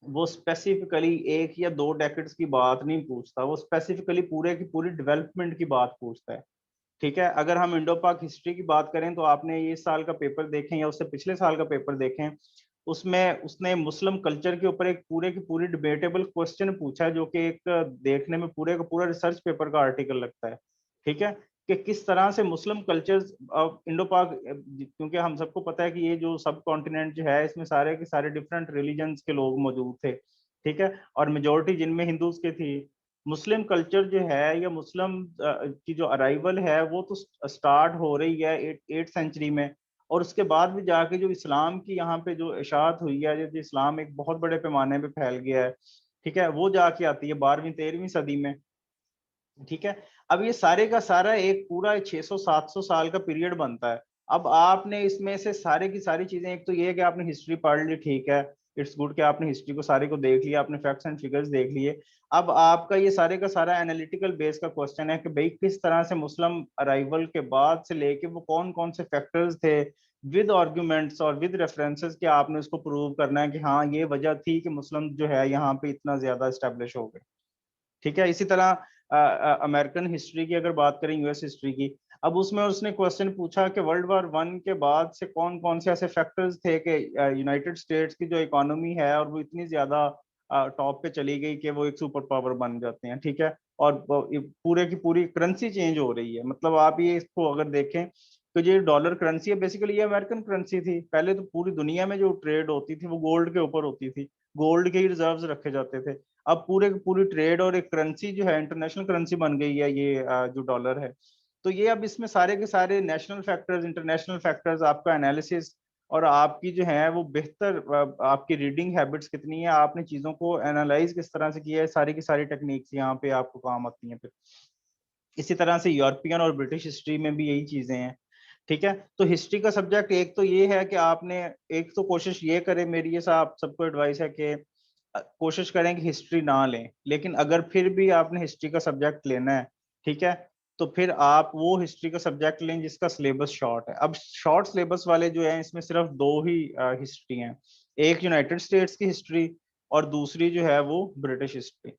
वो स्पेसिफिकली एक या दो डेकेड्स की बात नहीं पूछता, वो स्पेसिफिकली पूरे की पूरी डेवलपमेंट की बात पूछता है। ठीक है, अगर हम इंडो पाक हिस्ट्री की बात करें तो आपने ये साल का पेपर देखें या उससे पिछले साल का पेपर देखें, उसमें उसने मुस्लिम कल्चर के ऊपर एक पूरे की पूरी डिबेटेबल क्वेश्चन पूछा है, जो कि एक देखने में पूरे का पूरा रिसर्च पेपर का आर्टिकल लगता है। ठीक है, कि किस तरह से मुस्लिम कल्चर्स इंडो पाक, क्योंकि हम सबको पता है कि ये जो सब कॉन्टिनेंट जो है, इसमें सारे के सारे डिफरेंट रिलीजन्स के लोग मौजूद थे। ठीक है, और मेजोरिटी जिनमें हिंदूज के थी। मुस्लिम कल्चर जो है या मुस्लिम की जो अराइवल है वो तो स्टार्ट हो रही है 8th सेंचुरी में, और उसके बाद भी जाके जो इस्लाम की यहाँ पे जो इशाअत हुई है, जो इस्लाम एक बहुत बड़े पैमाने पे फैल गया है, ठीक है, वो जाके आती है 12वीं 13वीं सदी में। ठीक है, अब ये सारे का सारा एक पूरा 600-700 साल का पीरियड बनता है। अब आपने इसमें से सारे की सारी चीजें, एक तो ये है कि आपने हिस्ट्री पढ़ ली, ठीक है, इट्स गुड कि आपने हिस्ट्री को सारे को देख लिया, आपने फैक्ट्स एंड फिगर्स देख लिए। अब आपका ये सारे का सारा एनालिटिकल बेस का क्वेश्चन है कि भाई किस तरह से मुस्लिम अराइवल के बाद से लेके वो कौन कौन से फैक्टर्स थे, विद आर्ग्यूमेंट्स और विद रेफरेंसेस, कि आपने उसको प्रूव करना है कि हाँ ये वजह थी कि मुस्लिम जो है यहाँ पे इतना ज्यादा स्टेब्लिश हो गए। ठीक है, इसी तरह अमेरिकन हिस्ट्री की अगर बात करें, यूएस हिस्ट्री की, अब उसमें उसने क्वेश्चन पूछा कि वर्ल्ड वॉर 1 के बाद से कौन कौन से ऐसे फैक्टर्स थे कि यूनाइटेड स्टेट्स की जो इकोनॉमी है और वो इतनी ज्यादा टॉप पे चली गई कि वो एक सुपर पावर बन जाते हैं। ठीक है, और पूरे की पूरी करेंसी चेंज हो रही है। मतलब आप ये इसको अगर देखें तो ये डॉलर करेंसी है, बेसिकली ये अमेरिकन करेंसी थी। पहले तो पूरी दुनिया में जो ट्रेड होती थी वो गोल्ड के ऊपर होती थी, गोल्ड के ही रिजर्व्स रखे जाते थे। अब पूरे की पूरी ट्रेड और एक करेंसी जो है, इंटरनेशनल करेंसी बन गई है ये जो डॉलर है। तो ये अब इसमें सारे के सारे नेशनल फैक्टर्स, इंटरनेशनल फैक्टर्स, आपका एनालिसिस और आपकी जो है वो बेहतर आपकी रीडिंग हैबिट्स कितनी है, आपने चीजों को एनालाइज किस तरह से किया है, सारी की सारी टेक्निक्स यहाँ पे आपको काम आती हैं फिर। इसी तरह से यूरोपियन और ब्रिटिश हिस्ट्री में भी यही चीजें हैं। ठीक है, तो हिस्ट्री का सब्जेक्ट एक तो ये है कि आपने एक तो कोशिश ये करें, मेरी ये साहब सबको एडवाइस है कि कोशिश करें कि हिस्ट्री ना लें, लेकिन अगर फिर भी आपने हिस्ट्री का सब्जेक्ट लेना है, ठीक है, तो फिर आप वो हिस्ट्री का सब्जेक्ट लें जिसका सिलेबस शॉर्ट है। अब शॉर्ट सिलेबस वाले जो है, इसमें सिर्फ दो ही हिस्ट्री हैं, एक यूनाइटेड स्टेट्स की हिस्ट्री और दूसरी जो है वो ब्रिटिश हिस्ट्री।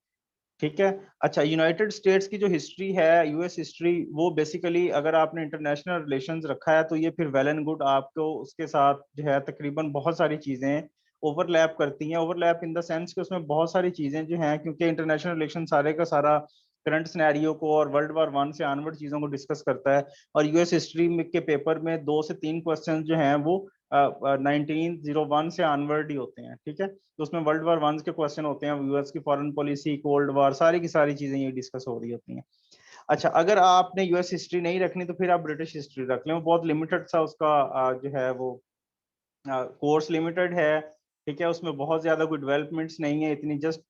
ठीक है, अच्छा, यूनाइटेड स्टेट्स की जो हिस्ट्री है, यूएस हिस्ट्री, वो बेसिकली अगर आपने इंटरनेशनल रिलेशंस रखा है तो ये फिर वेल एंड गुड, आपको उसके साथ जो है तकरीबन बहुत सारी चीजें ओवरलैप करती हैं। ओवरलैप इन द सेंस कि उसमें बहुत सारी चीजें जो हैं, क्योंकि इंटरनेशनल रिलेशन सारे का सारा करंट सिनेरियो को और वर्ल्ड वॉर 1 से ऑनवर्ड चीजों को डिस्कस करता है। और यूएस हिस्ट्री के पेपर में 2 से 3 क्वेश्चन जो हैं वो 1901 से ऑनवर्ड ही होते हैं। ठीक है, तो उसमें वर्ल्ड वॉर 1 के क्वेश्चन होते हैं, यूएस की फॉरेन पॉलिसी, कोल्ड वॉर, सारी की सारी चीजें ये डिस्कस हो रही होती हैं। अच्छा, अगर आपने यूएस हिस्ट्री नहीं रखनी तो फिर आप ब्रिटिश हिस्ट्री रख लें, वो बहुत लिमिटेड सा उसका जो है वो कोर्स लिमिटेड है। ठीक है, उसमें बहुत ज्यादा कोई डेवलपमेंट्स नहीं है इतनी, जस्ट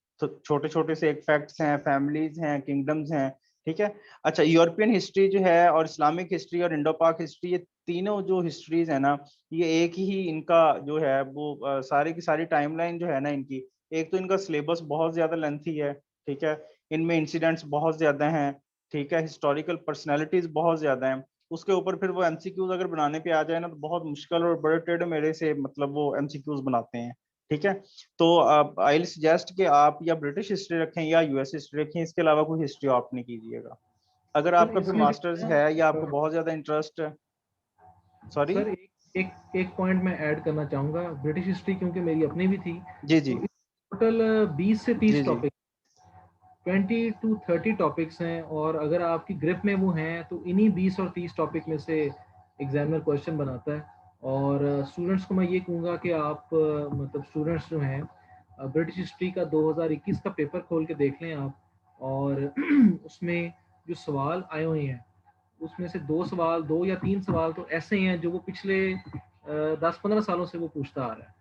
छोटे छोटे से एक फैक्ट्स हैं, फैमिलीज हैं, किंगडम्स हैं। ठीक है, अच्छा, यूरोपियन हिस्ट्री जो है और इस्लामिक हिस्ट्री और इंडो पाक हिस्ट्री, ये तीनों जो हिस्ट्रीज है ना, ये एक ही इनका जो है वो सारी की सारी टाइमलाइन जो है ना इनकी, एक तो इनका सिलेबस बहुत ज्यादा लेंथी है। ठीक है, इनमें इंसिडेंट्स बहुत ज्यादा हैं। ठीक है, हिस्टोरिकल पर्सनैलिटीज बहुत ज्यादा हैं। उसके ऊपर फिर वो एमसीक्यूज अगर बनाने पे आ जाए ना तो बहुत मुश्किल और बड़े टेढ़े मेढ़े से मतलब वो एमसीक्यूज बनाते हैं। ठीक है, तो आई सजेस्ट कि आप या ब्रिटिश हिस्ट्री रखें या यूएस हिस्ट्री रखें, इसके अलावा कोई हिस्ट्री ऑप्ट नहीं कीजिएगा। अगर सर आपका फिर इसमें जो मास्टर्स है है या ना, आपको बहुत ज्यादा इंटरेस्ट है, सॉरी। सर एक पॉइंट मैं ऐड करना चाहूंगा। ब्रिटिश हिस्ट्री क्योंकि मेरी अपनी भी थी, जी जी तो टोटल 20 से जी 30 जी। टॉपिक, 20 to 30 टॉपिक्स हैं, और अगर आपकी ग्रिप में वो हैं तो इन्हीं 20 और 30 टॉपिक में से एग्जामिनर क्वेश्चन बनाता है। और स्टूडेंट्स को मैं ये कहूँगा कि आप मतलब स्टूडेंट्स जो हैं, ब्रिटिश हिस्ट्री का 2021 का पेपर खोल के देख लें आप, और उसमें जो सवाल आए हुए हैं उसमें से 2 या 3 सवाल तो ऐसे हैं जो वो पिछले 10-15 सालों से वो पूछता आ रहा है।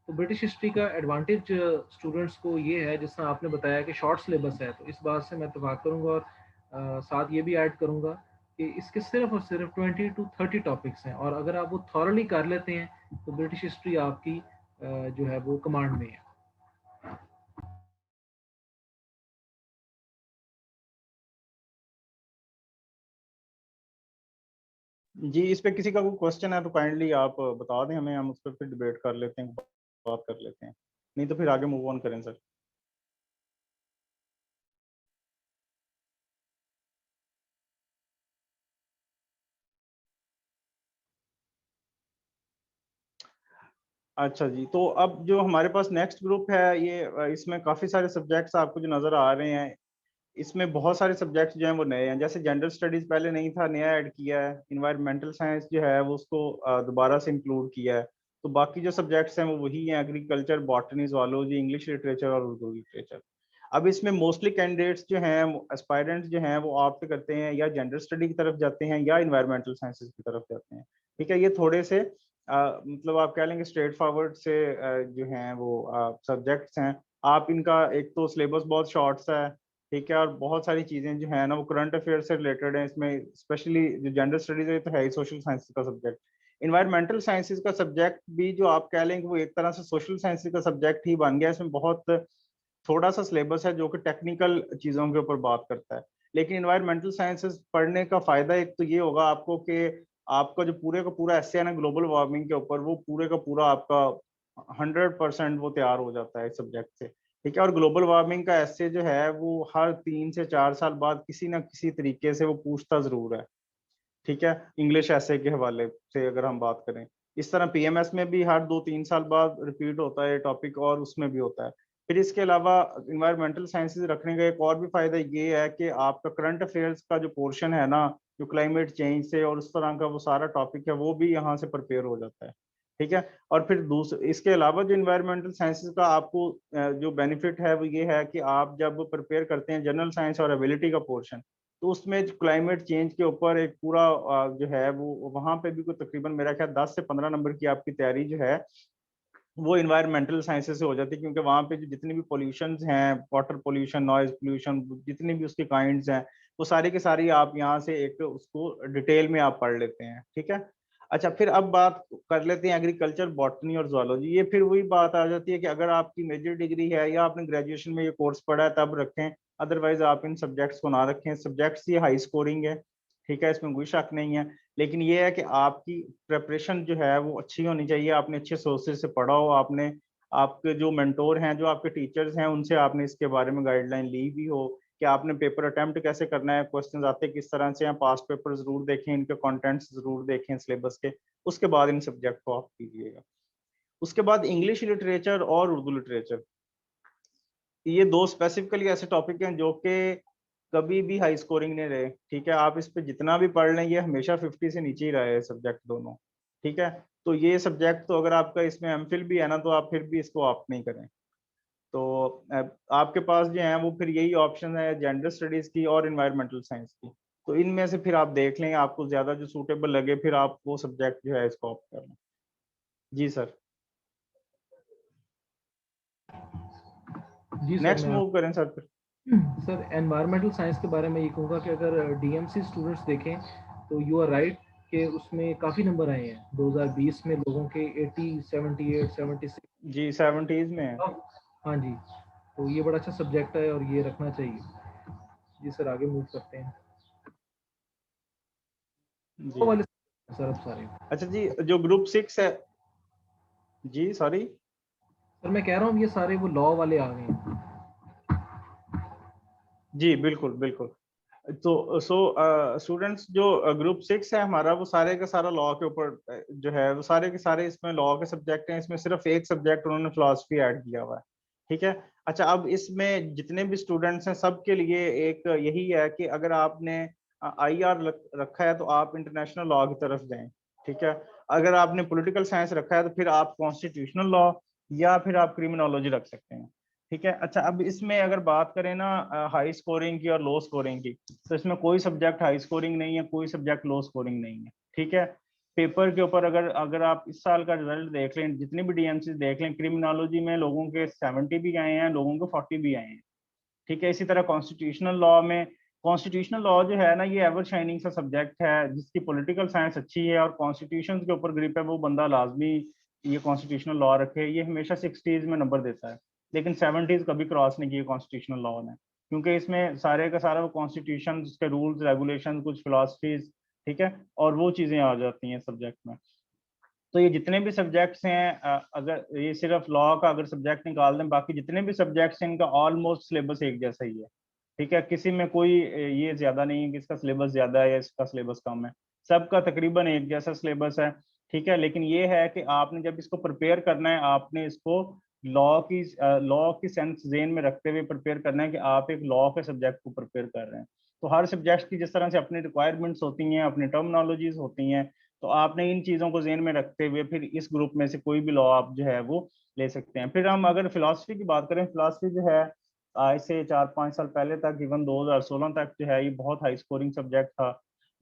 तो ब्रिटिश हिस्ट्री का एडवांटेज स्टूडेंट्स को ये है, जिस तरह आपने बताया कि शॉर्ट सिलेबस है, तो इस बात से मैं इत्तेफाक करूंगा। और साथ ये भी ऐड करूंगा कि इसके सिर्फ और सिर्फ 20 to 30 टॉपिक्स हैं, और अगर आप वो थॉरली कर लेते हैं तो ब्रिटिश हिस्ट्री आपकी जो है वो कमांड में है। जी, इस पे किसी का कोई क्वेश्चन है तो काइंडली आप बता दें हमें, हम उस पर फिर डिबेट कर लेते हैं, बात कर लेते हैं, नहीं तो फिर आगे मूव ऑन करें सर। अच्छा जी, तो अब जो हमारे पास नेक्स्ट ग्रुप है ये इसमें काफ़ी सारे सब्जेक्ट्स आपको जो नज़र आ रहे हैं, इसमें बहुत सारे सब्जेक्ट्स जो हैं वो नए हैं। जैसे जेंडर स्टडीज़ पहले नहीं था, नया ऐड किया है। एनवायरमेंटल साइंस जो है वो उसको दोबारा से इंक्लूड किया है। तो बाकी जो सब्जेक्ट्स हैं वो वही हैं, agriculture, botany, zoology, English literature और उर्दू लिटरेचर। अब इसमें मोस्टली कैंडिडेट्स जो हैं, एस्पायरेंट्स जो हैं वो ऑप्ट करते हैं या जेंडर स्टडी की तरफ जाते हैं या एनवायरमेंटल साइंसेज की तरफ जाते हैं। ठीक है, ये थोड़े से मतलब आप कह लेंगे स्ट्रेट फॉरवर्ड से जो हैं वो सब्जेक्ट्स हैं। आप इनका एक तो सिलेबस बहुत शॉर्ट सा है, ठीक है, और बहुत सारी चीजें जो है ना वो करंट अफेयर से रिलेटेड है। इसमें स्पेशली जो जेंडर स्टडीज है तो है ही सोशल साइंसेज का सब्जेक्ट। इन्वायरमेंटल साइंसेज का सब्जेक्ट भी जो आप कह लेंगे वो एक तरह से सोशल साइंसेज का सब्जेक्ट ही बन गया। इसमें बहुत थोड़ा सा सिलेबस है जो कि टेक्निकल चीजों के ऊपर बात करता है। लेकिन इन्वायरमेंटल साइंसेज पढ़ने का फायदा एक तो ये होगा आपको कि आपका जो पूरे का पूरा एस्से है ना ग्लोबल वार्मिंग के ऊपर, वो पूरे का पूरा आपका 100% वो तैयार हो जाता है इस सब्जेक्ट से। ठीक है, और ग्लोबल वार्मिंग का एस्से जो है वो हर 3 से 4 साल बाद किसी ना किसी तरीके से वो पूछता जरूर है। ठीक है, इंग्लिश एस्से के हवाले से अगर हम बात करें, इस तरह पीएमएस में भी हर 2-3 साल बाद रिपीट होता है टॉपिक, और उसमें भी होता है। फिर इसके अलावा इन्वायरमेंटल साइंसेज रखने का एक और भी फायदा ये है कि आपका करंट अफेयर्स का जो पोर्शन है ना, जो क्लाइमेट चेंज से और उस तरह का वो सारा टॉपिक है, वो भी यहाँ से प्रिपेयर हो जाता है। ठीक है, और फिर दूसरे इसके अलावा जो इन्वायरमेंटल साइंसेज का आपको जो बेनिफिट है वो ये है कि आप जब प्रिपेयर करते हैं जनरल साइंस और एबिलिटी का पोर्शन, तो उसमें क्लाइमेट चेंज के ऊपर एक पूरा जो है वो वहां पे भी कोई तकरीबन मेरा ख्याल 10 से 15 नंबर की आपकी तैयारी जो है वो इन्वायरमेंटल साइंसेज से हो जाती है। क्योंकि वहां पे जो जितनी भी पोल्यूशन हैं, वाटर पोल्यूशन, नॉइज पोल्यूशन, जितनी भी उसकी काइंड्स हैं, वो सारी की सारी आप यहाँ से एक उसको डिटेल में आप पढ़ लेते हैं। ठीक है, अच्छा फिर अब बात कर लेते हैं एग्रीकल्चर, बॉटनी और जूलॉजी। ये फिर वही बात आ जाती है कि अगर आपकी मेजर डिग्री है या आपने ग्रेजुएशन में ये कोर्स पढ़ा है तब रखें, अदरवाइज आप इन सब्जेक्ट्स को ना रखें। सब्जेक्ट्स ये हाई स्कोरिंग है, ठीक है, इसमें कोई शक नहीं है। लेकिन ये है कि आपकी प्रेपरेशन जो है वो अच्छी होनी चाहिए। आपने अच्छे सोर्सेज से पढ़ा हो, आपने आपके जो मेंटोर हैं, जो आपके टीचर्स हैं, उनसे आपने इसके बारे में गाइडलाइन ली भी हो कि आपने पेपर अटेम्प्ट कैसे करना है, क्वेश्चन आते किस तरह से हैं, पास्ट पेपर जरूर देखें, इनके कंटेंट्स जरूर देखें सिलेबस के। उसके बाद इन सब्जेक्ट को आप कीजिएगा। उसके बाद इंग्लिश लिटरेचर और उर्दू लिटरेचर, ये दो स्पेसिफिकली ऐसे टॉपिक हैं जो कि कभी भी हाई स्कोरिंग नहीं रहे। ठीक है, आप इस पे जितना भी पढ़ लें ये हमेशा 50 से नीचे ही रहे सब्जेक्ट दोनों। ठीक है, तो ये सब्जेक्ट तो अगर आपका इसमें एमफिल भी है ना तो आप फिर भी इसको ऑप्ट नहीं करें। तो आपके पास जो है वो फिर यही ऑप्शन है जेंडर स्टडीज की और इन्वायरमेंटल साइंस की। तो इनमें से फिर आप देख लें आपको ज्यादा जो सूटेबल लगे, फिर आप वो सब्जेक्ट जो है इसको ऑप्ट कर लें। जी सर, जी सर, नेक्स्ट मैं मूव करें सर फिर। सर एनवायरमेंटल साइंस के बारे में ये कहूँगा कि अगर डीएमसी स्टूडेंट्स देखें तो यू आर राइट कि उसमें काफ़ी नंबर आए हैं 2020 में लोगों के 80, 78, 76। जी 70s में है। हाँ जी, तो ये बड़ा अच्छा सब्जेक्ट है और ये रखना चाहिए। जी सर, आगे मूव करते हैं। जी वो वाले सर अब सारे। अच्छा जी, जो ग्रुप 6 है, जी सॉरी, सर मैं कह रहा हूँ ये सारे वो लॉ वाले आ गए हैं। जी बिल्कुल बिल्कुल। तो स्टूडेंट्स जो ग्रुप 6 है हमारा, वो सारे का सारा लॉ के ऊपर जो है वो सारे के सारे इसमें लॉ के सब्जेक्ट हैं। इसमें सिर्फ एक सब्जेक्ट उन्होंने फिलोसफी ऐड किया हुआ है। ठीक है, अच्छा अब इसमें जितने भी स्टूडेंट्स हैं सबके लिए एक यही है कि अगर आपने आईआर रखा है तो आप इंटरनेशनल लॉ की तरफ जाएं। ठीक है, अगर आपने पॉलिटिकल साइंस रखा है तो फिर आप कॉन्स्टिट्यूशनल लॉ या फिर आप क्रिमिनोलॉजी रख सकते हैं। ठीक है, अच्छा अब इसमें अगर बात करें ना हाई स्कोरिंग की और लो स्कोरिंग की, तो इसमें कोई सब्जेक्ट हाई स्कोरिंग नहीं है, कोई सब्जेक्ट लो स्कोरिंग नहीं है। ठीक है, पेपर के ऊपर अगर अगर आप इस साल का रिजल्ट देख लें, जितनी भी डीएमसी देख लें, क्रिमिनोलॉजी में लोगों के 70 भी आए हैं, लोगों के 40 भी आए हैं। ठीक है, इसी तरह कॉन्स्टिट्यूशनल लॉ में, कॉन्स्टिट्यूशनल लॉ जो है ना ये एवर शाइनिंग सा सब्जेक्ट है। जिसकी पॉलिटिकल साइंस अच्छी है और कॉन्स्टिट्यूशन के ऊपर ग्रिप है, वो बंदा लाजमी ये कॉन्स्टिट्यूशनल लॉ रखे। ये हमेशा 60s में नंबर देता है, लेकिन 70s कभी क्रॉस नहीं किए कॉन्स्टिट्यूशनल लॉ ने। क्योंकि इसमें सारे का सारा वो कॉन्स्टिट्यूशन, उसके रूल्स रेगुलेशन, कुछ फिलोसफीज ठीक है, और वो चीज़ें आ जाती हैं सब्जेक्ट में। तो ये जितने भी सब्जेक्ट्स हैं, अगर ये सिर्फ लॉ का अगर सब्जेक्ट निकाल दें, बाकी जितने भी सब्जेक्ट्स हैं इनका ऑलमोस्ट सिलेबस एक जैसा ही है। ठीक है, किसी में कोई ये ज्यादा नहीं है कि इसका सिलेबस ज्यादा है या इसका सिलेबस कम है, सबका तकरीबन एक जैसा सिलेबस है। ठीक है, लेकिन ये है कि आपने जब इसको प्रिपेयर करना है, आपने इसको लॉ की सेंस जेन में रखते हुए प्रिपेयर करना है कि आप एक लॉ के सब्जेक्ट को प्रिपेयर कर रहे हैं। तो हर सब्जेक्ट की जिस तरह से अपनी रिक्वायरमेंट्स होती हैं, अपनी टर्मिनोलॉजीज होती हैं, तो आपने इन चीज़ों को जेन में रखते हुए फिर इस ग्रुप में से कोई भी लॉ आप जो है वो ले सकते हैं। फिर हम अगर फिलॉसफी की बात करें, फिलॉसफी जो है आज से 4-5 साल पहले तक, इवन 2016 तक जो है ये बहुत हाई स्कोरिंग सब्जेक्ट था।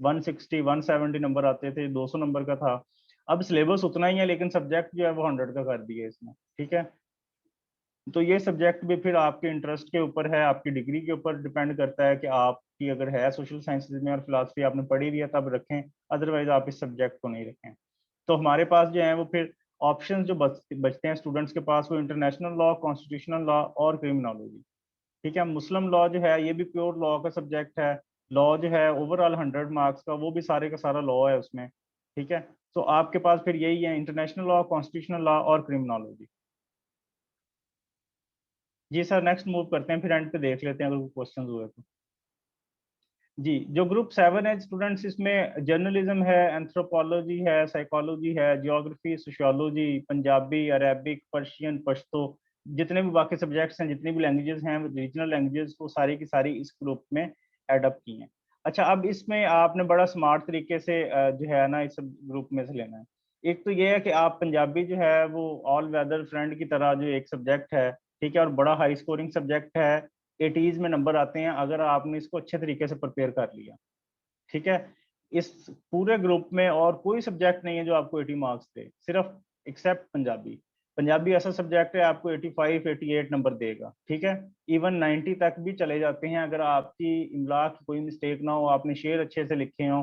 160 170 नंबर आते थे, 200 नंबर का था। अब सिलेबस उतना ही है लेकिन सब्जेक्ट जो है वो 100 का कर दिया इसने। ठीक है, तो ये सब्जेक्ट भी फिर आपके इंटरेस्ट के ऊपर है, आपकी डिग्री के ऊपर डिपेंड करता है कि आपकी अगर है सोशल साइंसेज में और फिलॉसफी आपने पढ़ी हुई है तब रखें, अदरवाइज आप इस सब्जेक्ट को नहीं रखें। तो हमारे पास जो है वो फिर ऑप्शंस जो बचते हैं स्टूडेंट्स के पास, वो इंटरनेशनल लॉ, कॉन्स्टिट्यूशनल लॉ और क्रिमिनोलॉजी। ठीक है, मुस्लिम लॉ जो है ये भी प्योर लॉ का सब्जेक्ट है। लॉ जो है ओवरऑल 100 मार्क्स का, वो भी सारे का सारा लॉ है उसमें। ठीक है, तो आपके पास फिर यही है, इंटरनेशनल लॉ, कॉन्स्टिट्यूशनल लॉ और क्रिमिनोलॉजी। जी सर, नेक्स्ट मूव करते हैं, फिर एंड पे देख लेते हैं अगर कोई क्वेश्चन हुए तो। जी, जो ग्रुप 7 है स्टूडेंट्स, इसमें जर्नलिज्म है, एंथ्रोपोलॉजी है, साइकोलॉजी है, geography, sociology, Punjabi, Arabic, Persian, Pashto, जितने भी बाकी सब्जेक्ट्स हैं, जितनी भी लैंग्वेजेस हैं, रीजनल लैंग्वेजेस, वो सारी की सारी इस ग्रुप में एडअप की हैं। अच्छा, अब इसमें आपने बड़ा स्मार्ट तरीके से जो है ना इस ग्रुप में से लेना है। एक तो ये है कि आप पंजाबी जो है वो ऑल वेदर फ्रेंड की तरह जो एक सब्जेक्ट है, ठीक है, और बड़ा हाई स्कोरिंग सब्जेक्ट है, 80s में नंबर आते हैं अगर आपने इसको अच्छे तरीके से प्रिपेयर कर लिया। ठीक है, इस पूरे ग्रुप में और कोई सब्जेक्ट नहीं है जो आपको 80 मार्क्स दे, सिर्फ एक्सेप्ट पंजाबी। पंजाबी ऐसा सब्जेक्ट है आपको 85 88 नंबर देगा। ठीक है, इवन 90 तक भी चले जाते हैं अगर आपकी इमला की कोई मिस्टेक ना हो, आपने शेर अच्छे से लिखे हो,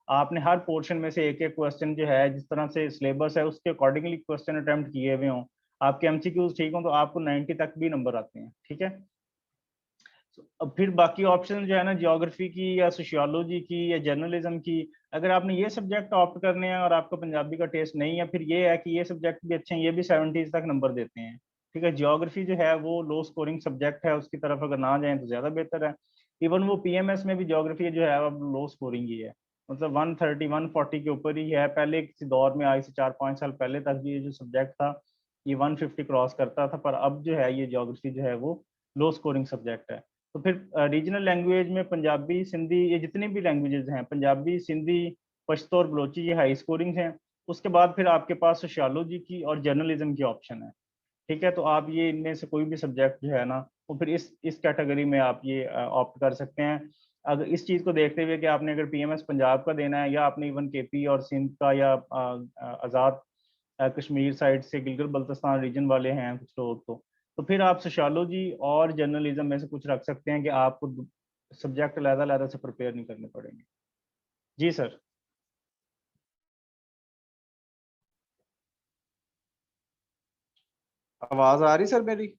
आपने हर पोर्शन में से एक एक क्वेश्चन जो है जिस तरह से सिलेबस है उसके अकॉर्डिंगली क्वेश्चन अटेम्प्ट किए हुए हों, आपके एमसीक्यूज ठीक हो, तो आपको 90 तक भी नंबर आते हैं। ठीक है, अब फिर बाकी ऑप्शन जो है ना, जियोग्राफी की या सोशियोलॉजी की या जर्नलिज्म की, अगर आपने ये सब्जेक्ट ऑप्ट करने हैं और आपका पंजाबी का टेस्ट नहीं है, फिर ये है कि ये सब्जेक्ट भी अच्छे हैं, ये भी 70s तक नंबर देते हैं। ठीक है, जियोग्राफी जो है वो लो स्कोरिंग सब्जेक्ट है, उसकी तरफ अगर ना जाए तो ज्यादा बेहतर है। इवन वो पीएमएस में भी जियोग्राफी जो है अब लो स्कोरिंग ही है, मतलब 130 140 के ऊपर ही है। पहले किसी दौर में आज से 4-5 साल पहले तक भी ये जो सब्जेक्ट था ये 150 क्रॉस करता था, पर अब जो है ये जियोग्राफी जो है वो लो स्कोरिंग सब्जेक्ट है। तो फिर रीजनल लैंग्वेज में पंजाबी, सिंधी, ये जितनी भी लैंग्वेजेस हैं, पंजाबी, सिंधी, पश्तो और बलोची, ये हाई स्कोरिंग हैं। उसके बाद फिर आपके पास सोशियोलॉजी की और जर्नलिज्म की ऑप्शन है। ठीक है, तो आप ये इनमें से कोई भी सब्जेक्ट जो है ना, वो फिर इस कैटेगरी में आप ये ऑप्ट कर सकते हैं। अगर इस चीज़ को देखते हुए कि आपने अगर पीएमएस पंजाब का देना है, या आपने इवन केपी और सिंध का, या आज़ाद कश्मीर साइड से गिलगित बल्तिस्तान रीजन वाले हैं कुछ लोग, तो फिर आप सोशियोलॉजी और जर्नलिज्म में से कुछ रख सकते हैं कि आपको सब्जेक्ट अलग-अलग से प्रिपेयर नहीं करने पड़ेंगे। जी सर। आवाज आ रही सर मेरी?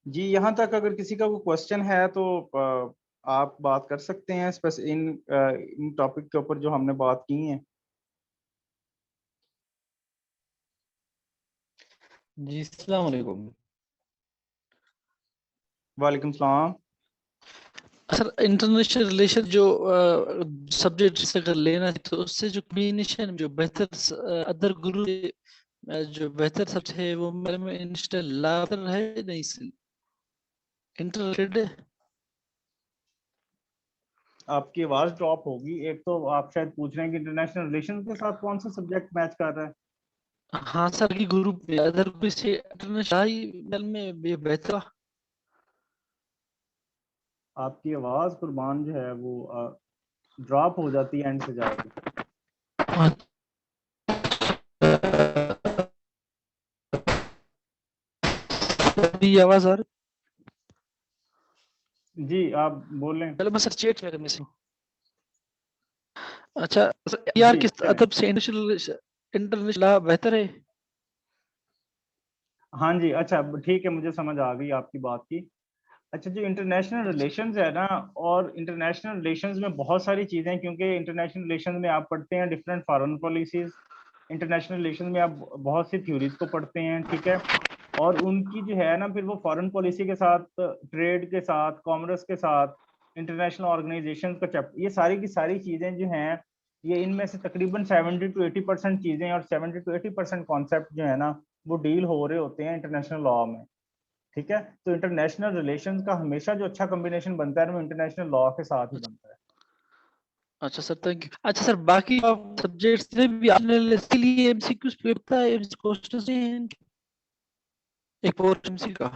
जी, यहाँ तक अगर किसी का कोई क्वेश्चन है तो आप बात कर सकते हैं इन टॉपिक के ऊपर जो हमने बात की है। जी अस्सलाम वालेकुम। वालेकुम सलाम। सर इंटरनेशनल रिलेशन जो सब्जेक्ट से अगर लेना है तो उससे जो कम्युनिकेशन जो बेहतर अदर गुरु जो बेहतर सबसे है वो मेरे में इंटरनेशनल लॉ है, नहीं इंटरेस्टेड है। आपकी आवाज ड्रॉप होगी। एक तो आप शायद पूछ रहे हैं कि इंटरनेशनल रिलेशन के साथ कौन सा सब्जेक्ट मैच कर रहा है। हाँ सर, की ग्रुप में अदर कोई से इंटरनेशनल में भी बेहतर। आपकी आवाज कुर्बान जो है वो ड्रॉप हो जाती है एंड से जाके। आवाज आ रही? जी आप बोलें। चलो मैं सर चेट में करने से। अच्छा यार, किस अदब से इंटरनेशनल लॉ बेहतर है? हाँ जी, अच्छा ठीक है, मुझे समझ आ गई आपकी बात की। अच्छा, जो इंटरनेशनल रिलेशंस है ना, और इंटरनेशनल रिलेशंस में बहुत सारी चीजें हैं, क्योंकि इंटरनेशनल रिलेशंस में आप पढ़ते हैं different foreign policies, international relations में आप बहुत सी थ्योरीज को पढ़ते हैं, ठीक है, और उनकी जो है ना फिर वो फॉरेन पॉलिसी के साथ, ट्रेड के साथ, कॉमर्स के साथ, इंटरनेशनल ऑर्गेनाइजेशन का चैप्टर, ये सारी की सारी चीजें जो हैं, ये इनमें से तकरीबन 70 to 80% चीजें और 70 to 80% कॉन्सेप्ट जो है ना वो डील हो रहे होते हैं इंटरनेशनल लॉ में, ठीक है। तो इंटरनेशनल रिलेशंस का हमेशा जो अच्छा कॉम्बिनेशन बनता है वो इंटरनेशनल लॉ के साथ ही बनता है। अच्छा सर, थैंक यू। अच्छा सर, बाकी सब्जेक्ट्स ने भी आपने इसके लिए एमसीक्यूज होता है, क्वेश्चंस हैं एक और एमसी का?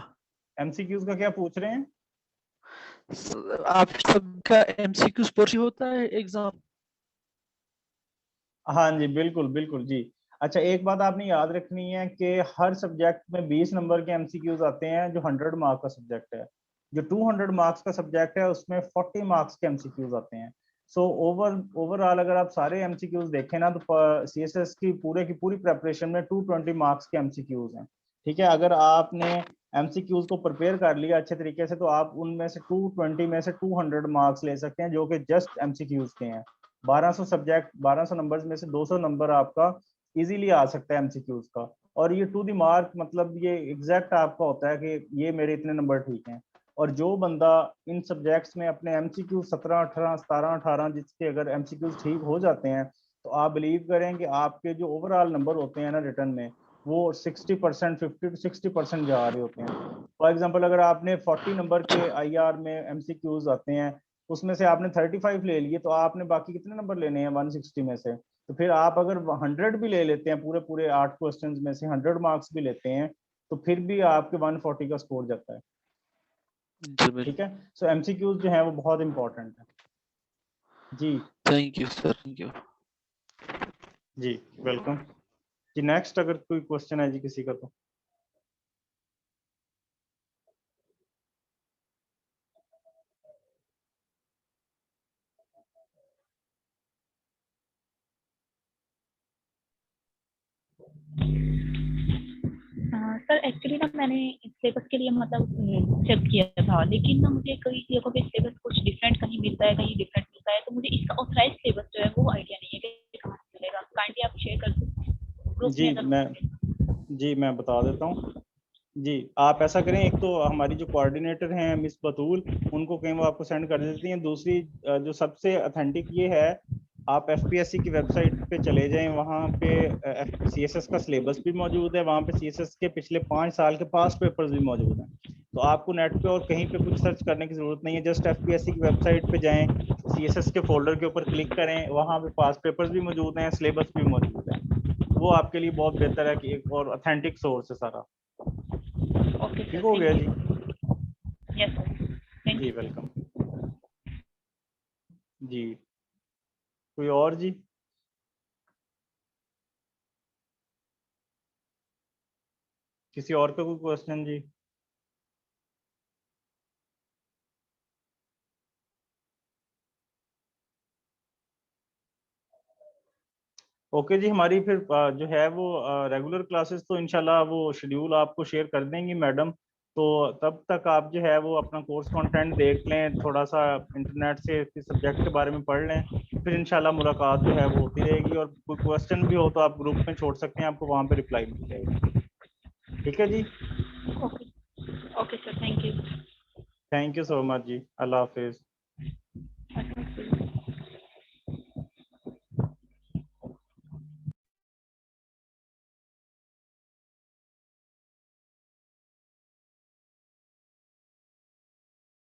एमसीक्यूज का क्या पूछ रहे हैं आप सबका एमसीक्यूज पर होता है एग्जाम? हाँ जी, बिल्कुल बिल्कुल जी। अच्छा, एक बात आपने याद रखनी है कि हर सब्जेक्ट में 20 नंबर के एमसीक्यूज आते हैं जो 100 मार्क्स का सब्जेक्ट है। जो 200 मार्क्स का सब्जेक्ट है उसमें 40 मार्क्स के एमसीक्यूज आते हैं। सो ओवरऑल अगर आप सारे एमसीक्यूज देखें ना तो सीएसएस की पूरी प्रेपरेशन में 220 मार्क्स के एमसीक्यूज हैं, ठीक है। अगर आपने एमसीक्यूज को प्रिपेयर कर लिया अच्छे तरीके से तो आप उनमें से 220 में से 200 मार्क्स ले सकते हैं, जो कि जस्ट एमसीक्यूज के हैं। 1200 सब्जेक्ट, 1200 नंबर्स में से 200 नंबर आपका इजीली आ सकता है एमसीक्यूज का। और ये टू द मार्क, मतलब ये एग्जैक्ट आपका होता है कि ये मेरे इतने नंबर ठीक हैं। और जो बंदा इन सब्जेक्ट्स में अपने एमसीक्यू 17 18 17 18 जिसके अगर एमसीक्यूज ठीक हो जाते हैं तो आप बिलीव करें कि आपके जो ओवरऑल नंबर होते हैं ना रिटर्न में वो 60%, 50 to 60% जा रहे होते हैं। फॉर एग्जाम्पल, अगर आपने 40 नंबर के आईआर में एमसीक्यूज आते हैं, उसमें से आपने 35 ले लिए, तो आपने बाकी कितने नंबर लेने हैं 160 में से? तो फिर आप अगर 100 भी ले लेते हैं, पूरे पूरे 8 क्वेश्चंस में से 100 मार्क्स भी लेते हैं, तो फिर भी आपके 140 का स्कोर जाता है, ठीक है। सो एमसीक्यूज जो है वो बहुत इंपॉर्टेंट है जी। Thank you sir, thank you जी, वेलकम जी। नेक्स्ट अगर कोई क्वेश्चन है जी किसी का तो। सर एक्चुअली ना मैंने सिलेबस के लिए मतलब चेक किया था, लेकिन ना मुझे कई जगहों पे सिलेबस कुछ डिफरेंट कहीं मिलता है, कहीं डिफरेंट मिलता है, तो मुझे इसका ऑथराइज सिलेबस जो है वो आइडिया नहीं है कि कहाँ से मिलेगा। काइंडली आप शेयर कर सकते ग्रुप जी में अगर मैं बता देता हूँ जी। आप ऐसा करें, एक तो हमारी जो कोऑर्डिनेटर हैं मिस बतूल, उनको कहीं वो आपको सेंड कर देती हैं। दूसरी जो सबसे ऑथेंटिक ये है, आप एफपीएससी की वेबसाइट पे चले जाएं, वहाँ पे सीएसएस का सिलेबस भी मौजूद है, वहाँ पे सीएसएस के पिछले 5 साल के पास्ट पेपर्स भी मौजूद हैं। तो आपको नेट पे और कहीं पे कुछ सर्च करने की जरूरत नहीं है, जस्ट एफपीएससी की वेबसाइट पे जाएं, सीएसएस के फोल्डर के ऊपर क्लिक करें, वहाँ पे पास्ट पेपर्स भी मौजूद हैं, सिलेबस भी मौजूद है। वो आपके लिए बहुत बेहतर है कि एक और ऑथेंटिक सोर्स है सारा। ओके ठीक सर, हो गया जी? यस सर, थैंक जी यू। वेलकम जी। कोई और जी? किसी और का कोई क्वेश्चन जी? ओके जी। हमारी फिर जो है वो रेगुलर क्लासेस तो इंशाल्लाह वो शेड्यूल आपको शेयर कर देंगी मैडम। तो तब तक आप जो है वो अपना कोर्स कंटेंट देख लें, थोड़ा सा इंटरनेट से इस सब्जेक्ट के बारे में पढ़ लें, फिर इंशाल्लाह मुलाकात जो है वो होती रहेगी। और कोई क्वेश्चन भी हो तो आप ग्रुप में छोड़ सकते हैं, आपको वहाँ पे रिप्लाई मिल जाएगा। ठीक है जी, okay okay sir, thank you. Thank you so much जी। अल्लाह हाफिज।